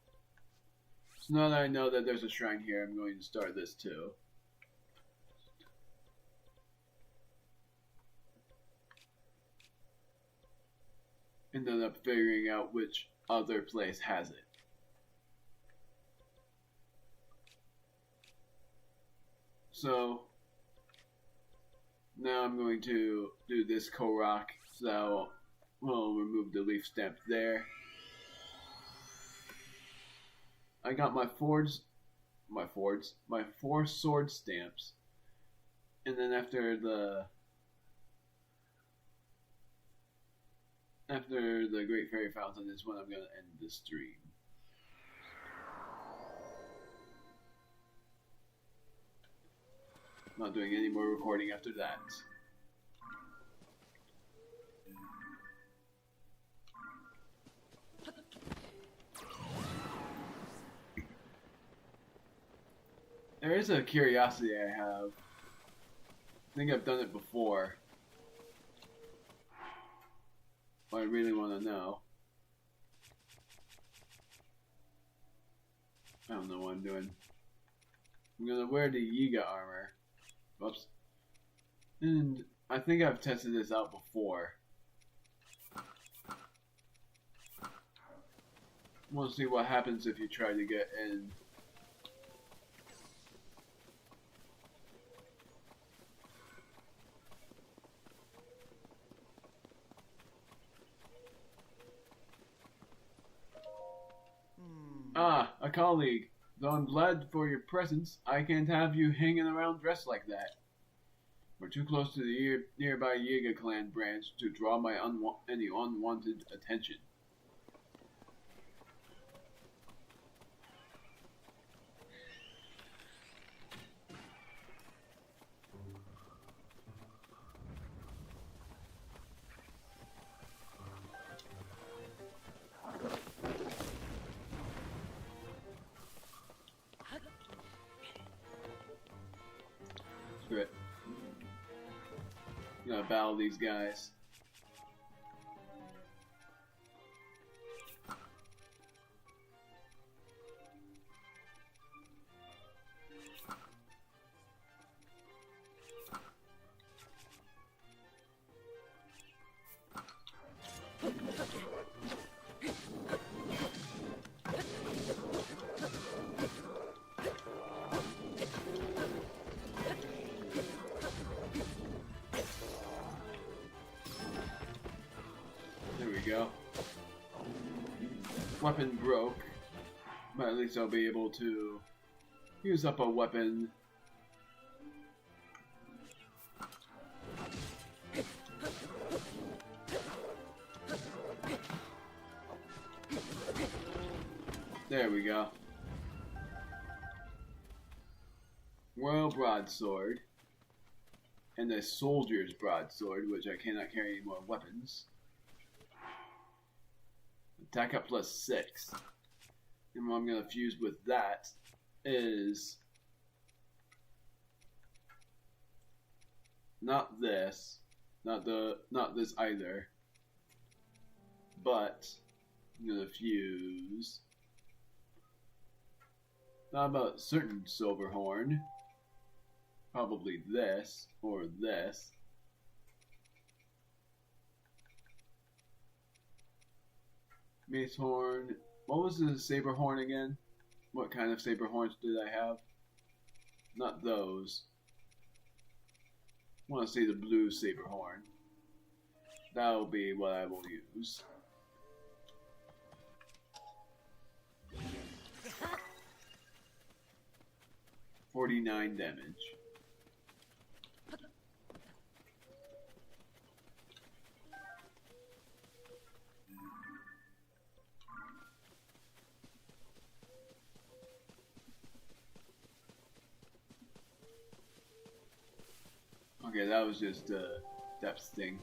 So now that I know that there's a shrine here, I'm going to start this too. And then up figuring out which other place has it. So now I'm going to do this Korok, so we'll remove the leaf stamp there. I got my 4 sword stamps, and then after the Great Fairy Fountain is when I'm gonna end the stream. Not doing any more recording after that. There is a curiosity I have. I think I've done it before. But I really want to know. I don't know what I'm doing. I'm gonna wear the Yiga armor. Oops. And I think I've tested this out before. Want to see what happens if you try to get in. Ah, a colleague. Though I'm glad for your presence, I can't have you hanging around dressed like that. We're too close to the nearby Yiga clan branch to draw my any unwanted attention. Screw it. I'm gonna battle these guys. There we go. Weapon broke, but at least I'll be able to use up a weapon. There we go. Royal Broadsword. And a Soldier's Broadsword, which I cannot carry any more weapons. Attack up +6. And what I'm going to fuse with that is not this, not this either, but I'm going to fuse not about certain silver horn, probably this or this. Mace horn. What was the saber horn again? What kind of saber horns did I have? Not those. I want to say the blue saber horn. That'll be what I will use. $49 damage. Okay, that was just a depth thing.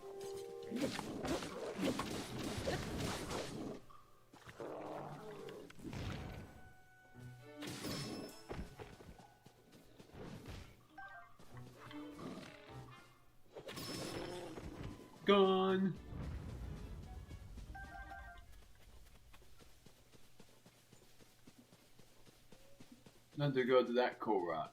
Gone. Not to go to that Korok.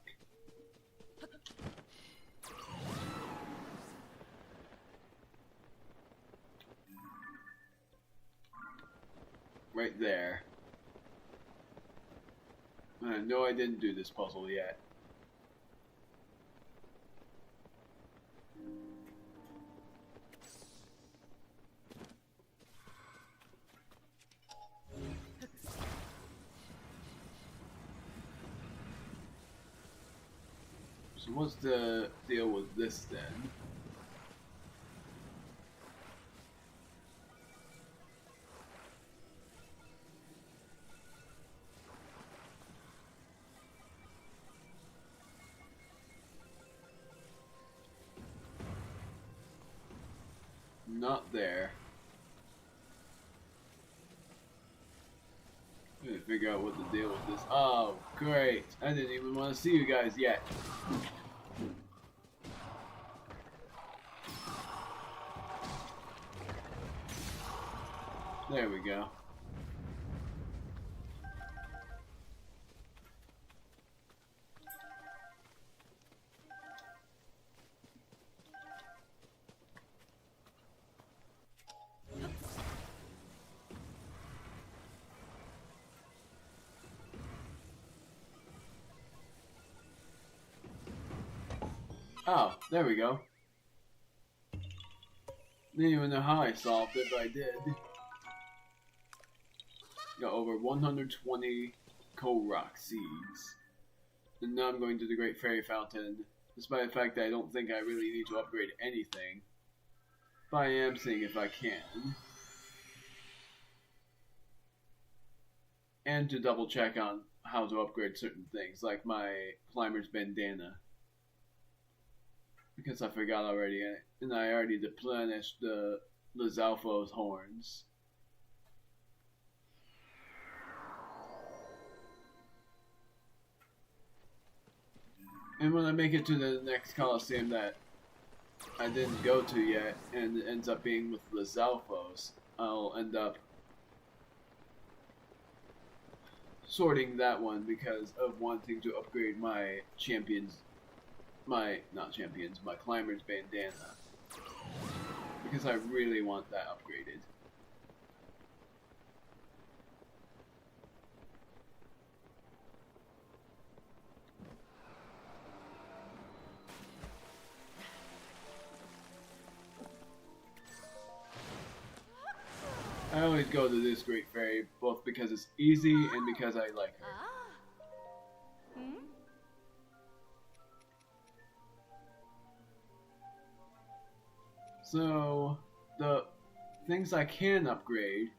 Right there. No, I didn't do this puzzle yet. So what's the deal with this then? Not there. I'm gonna figure out what the deal with this. Oh, great. I didn't even want to see you guys yet. There we go. Oh, there we go. Didn't even know how I solved it, but I did. Got over 120 Korok seeds. And now I'm going to the Great Fairy Fountain, despite the fact that I don't think I really need to upgrade anything. But I am seeing if I can. And to double check on how to upgrade certain things, like my climber's bandana. Because I forgot already, and I already replenished the Lizalfo's horns. And when I make it to the next Coliseum that I didn't go to yet, and it ends up being with Lizalfo's, I'll end up sorting that one because of wanting to upgrade my my climber's bandana. Because I really want that upgraded. I always go to this Great Fairy, both because it's easy and because I like her. So, the things I can upgrade,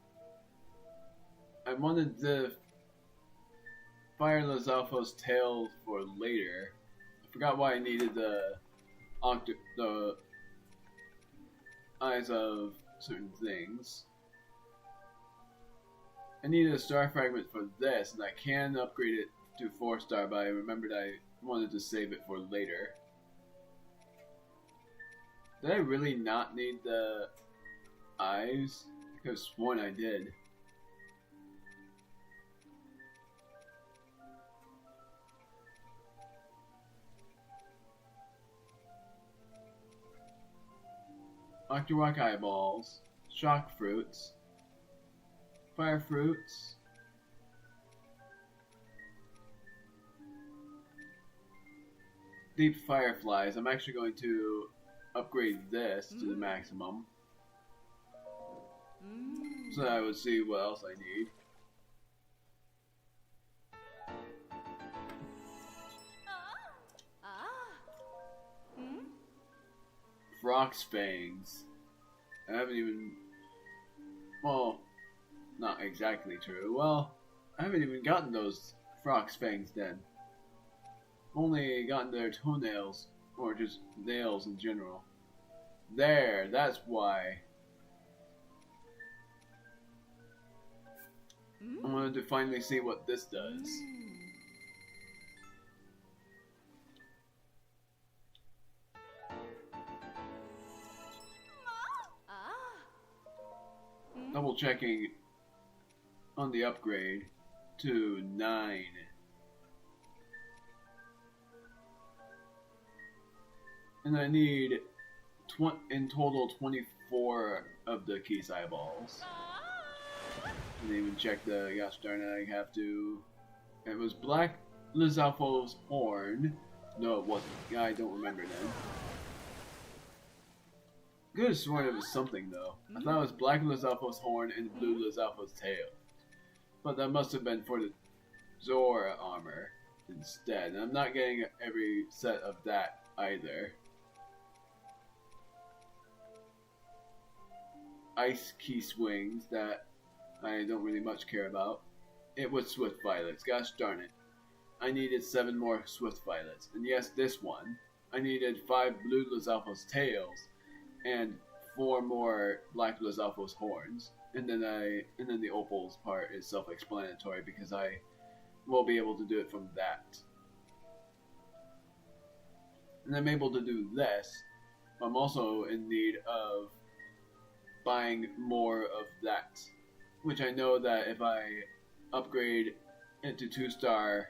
I wanted the Fire Lizalfo's tail for later. I forgot why I needed the eyes of certain things. I needed a star fragment for this, and I can upgrade it to 4-star, but I remembered I wanted to save it for later. Did I really not need the eyes? I could have sworn I did. Octorok eyeballs, shock fruits, fire fruits, deep fireflies. I'm actually going to upgrade this to the maximum, so I would see what else I need. Frog's fangs. I haven't even. Well, not exactly true. Well, I haven't even gotten those frog's fangs then. Only gotten their toenails, or just nails in general. There, that's why. I wanted to finally see what this does. Double checking on the upgrade to 9. And I need in total 24 of the Keys eyeballs. And even check the, gosh darn it, I have to. It was Black Lizalfo's horn. No, it wasn't. I don't remember then. Could have sworn it was something though. I thought it was Black Lizalfo's horn and Blue Lizalfo's tail. But that must have been for the Zora armor instead. And I'm not getting every set of that either. Ice key swings that I don't really much care about. It was Swift Violets. Gosh darn it. I needed 7 more Swift Violets. And yes, this one. I needed 5 Blue Lizalfo's tails and 4 more Black Lizalfo's horns. And then the opals part is self-explanatory because I will be able to do it from that. And I'm able to do this. I'm also in need of buying more of that, which I know that if I upgrade it to 2-star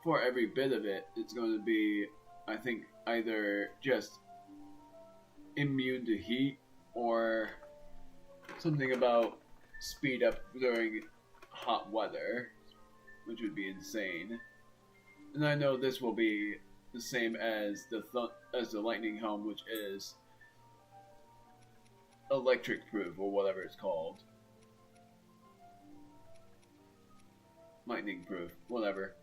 for every bit of it, it's going to be, I think, either just immune to heat or something about speed up during hot weather, which would be insane. And I know this will be the same as the lightning helm, which is electric proof or whatever it's called. Lightning proof, whatever.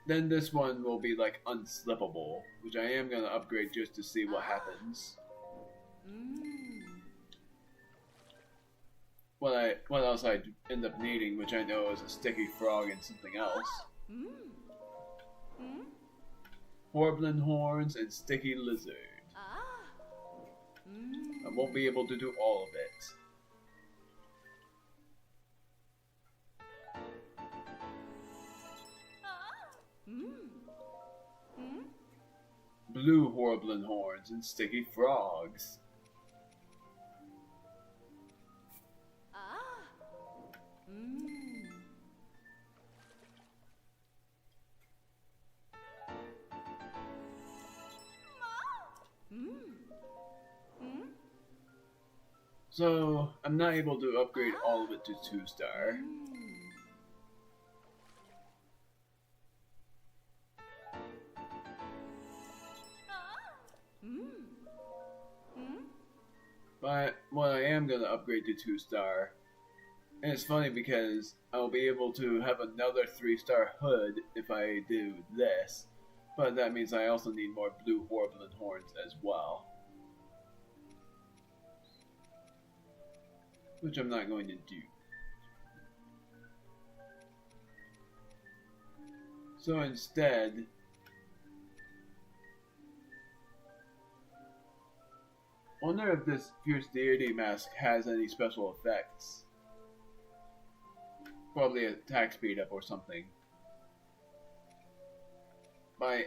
Then this one will be like unslippable, which I am gonna upgrade just to see what happens. What else I end up needing, which I know is a sticky frog and something else. Horblin horns and sticky lizard. I won't be able to do all of it. Blue Horblin horns and sticky frogs. So, I'm not able to upgrade all of it to 2-star. But what I am going to upgrade to 2-star, and it's funny because I'll be able to have another 3-star hood if I do this, but that means I also need more blue Horblin horns as well. Which I'm not going to do. So instead, I wonder if this Fierce Deity mask has any special effects. Probably attack speed up or something. But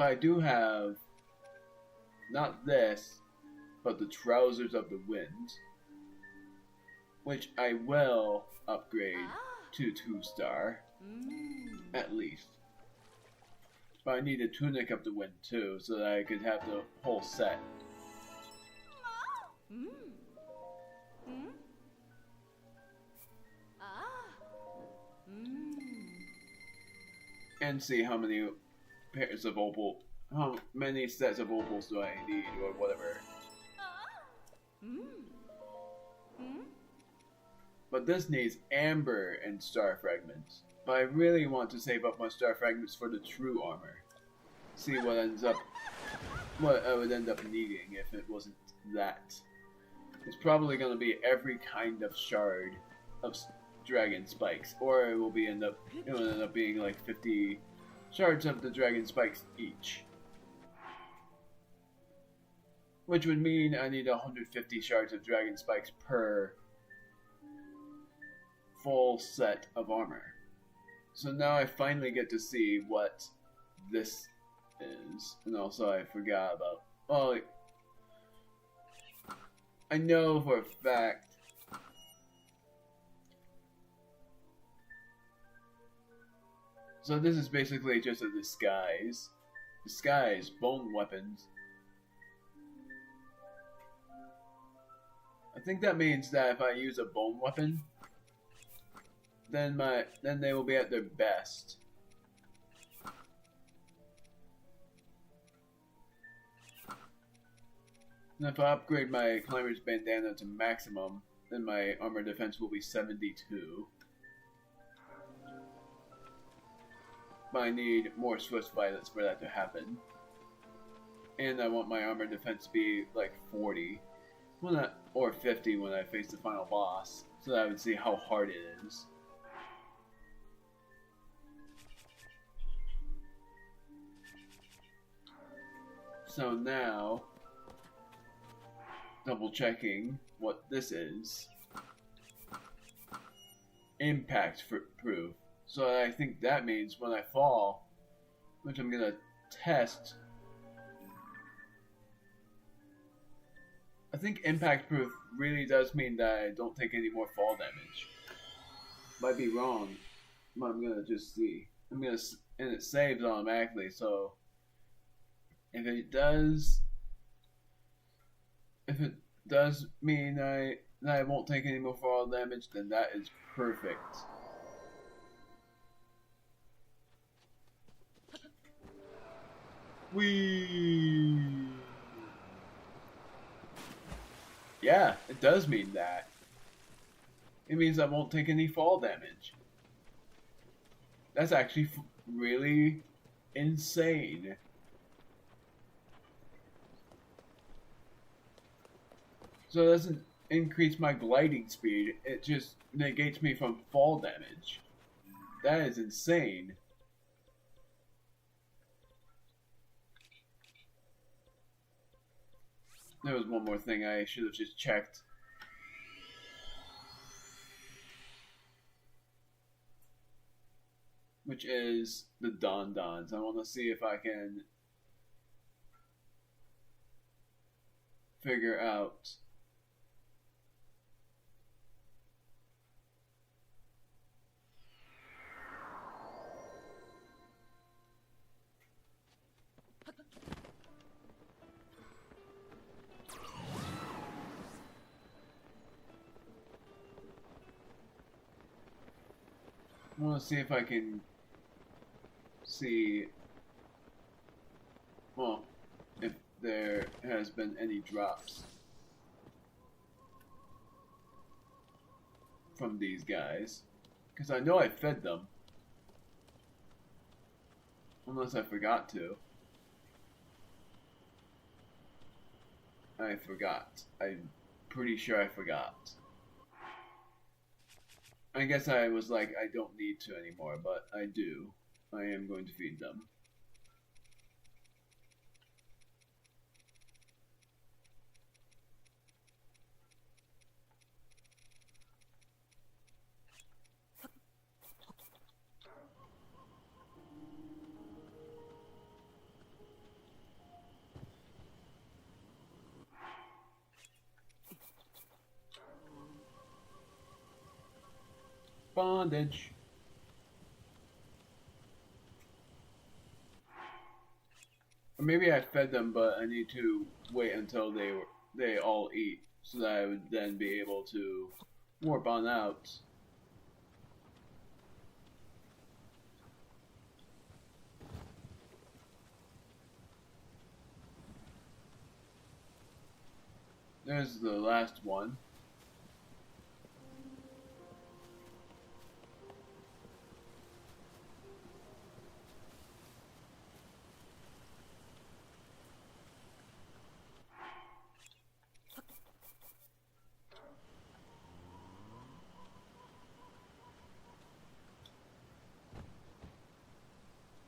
I do have not this, but the Trousers of the Wind, which I will upgrade to 2-star, at least. But I need a Tunic of the Wind too, so that I could have the whole set. And see how many pairs of opal, how many sets of opals do I need, or whatever. But this needs amber and star fragments. But I really want to save up my star fragments for the true armor. See what I would end up needing if it wasn't that. It's probably going to be every kind of shard of dragon spikes, or it will end up being like 50 shards of the dragon spikes each. Which would mean I need 150 shards of dragon spikes per full set of armor. So now I finally get to see what this is. And also I forgot about... Well, I know for a fact... So this is basically just a disguise. Disguise, bone weapons. I think that means that if I use a bone weapon, then they will be at their best. And if I upgrade my Climber's Bandana to maximum, then my armor defense will be 72. But I need more Swift Violets for that to happen. And I want my armor defense to be like 40. Or 50 when I face the final boss, so that I would see how hard it is. So now, double checking what this is. Impact proof. So I think that means when I fall, which I'm gonna test. I think impact proof really does mean that I don't take any more fall damage. Might be wrong, but I'm gonna just see. And it saves automatically, so if it does mean that I won't take any more fall damage, then that is perfect. Whee! Yeah, it does mean that. It means I won't take any fall damage. That's actually really insane. So it doesn't increase my gliding speed, it just negates me from fall damage. That is insane. There was one more thing I should have just checked. Which is the Don Dons. I want to see if I can figure out I want to see if I can see, well, if there has been any drops from these guys. Because I know I fed them. Unless I forgot to. I forgot. I'm pretty sure I forgot. I guess I was like, I don't need to anymore, but I do. I am going to feed them. Bondage. Or maybe I fed them, but I need to wait until they all eat, so that I would then be able to warp on out. There's the last one.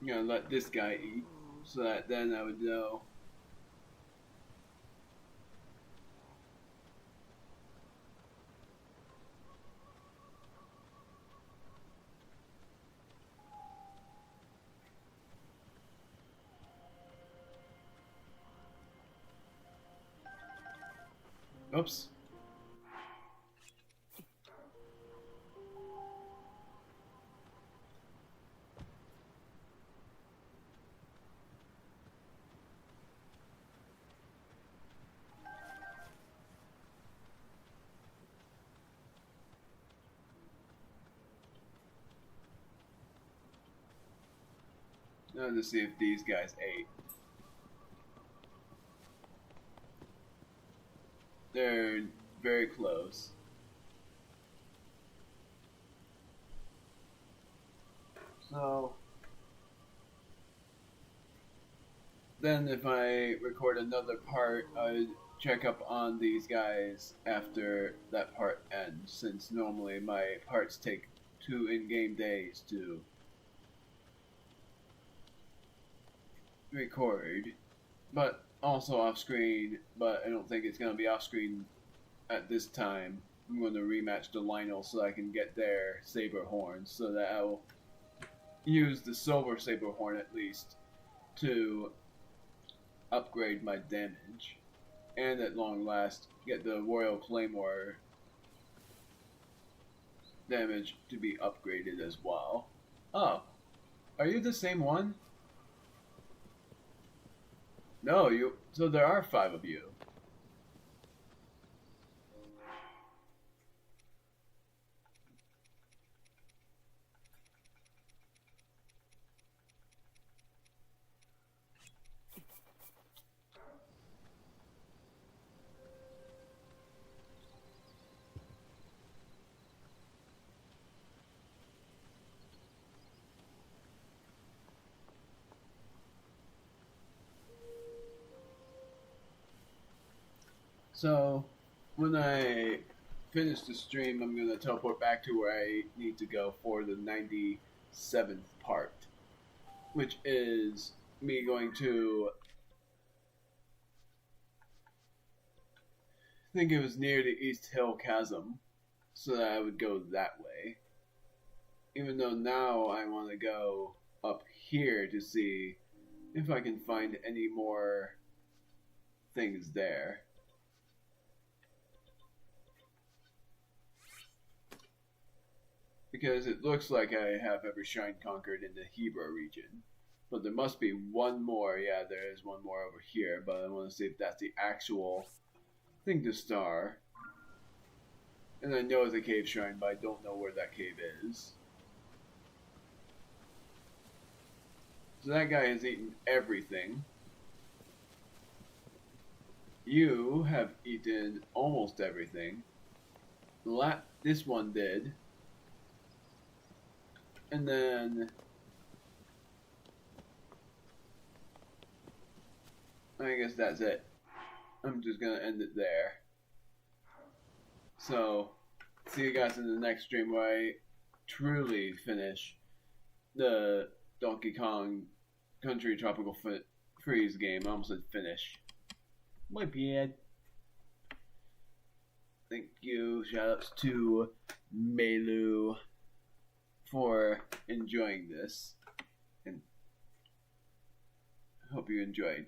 I'm gonna let this guy eat, so that then I would know. Oops. Now to see if these guys ate. They're very close. So then if I record another part, I would check up on these guys after that part ends, since normally my parts take 2 in-game days to record, but also off screen, but I don't think it's going to be off screen at this time. I'm going to rematch the Lionel so I can get their Saber Horns, so that I'll use the Silver Saber Horn at least to upgrade my damage, and at long last get the Royal Claymore damage to be upgraded as well. Oh, are you the same one? No, you. So there are 5 of you. So, when I finish the stream, I'm going to teleport back to where I need to go for the 97th part, which is me going to, I think it was near the East Hill Chasm, so that I would go that way. Even though now I want to go up here to see if I can find any more things there. Because it looks like I have every shrine conquered in the Hebra region. But there must be one more. Yeah, there is one more over here, but I want to see if that's the actual thing to star. And I know it's a cave shrine, but I don't know where that cave is. So that guy has eaten everything. You have eaten almost everything. This one did. And then I guess that's it. I'm just gonna end it there. So, see you guys in the next stream where I truly finish the Donkey Kong Country Tropical Freeze game. I almost said finish. My bad. Thank you. Shoutouts to Melu for enjoying this. And I hope you enjoyed.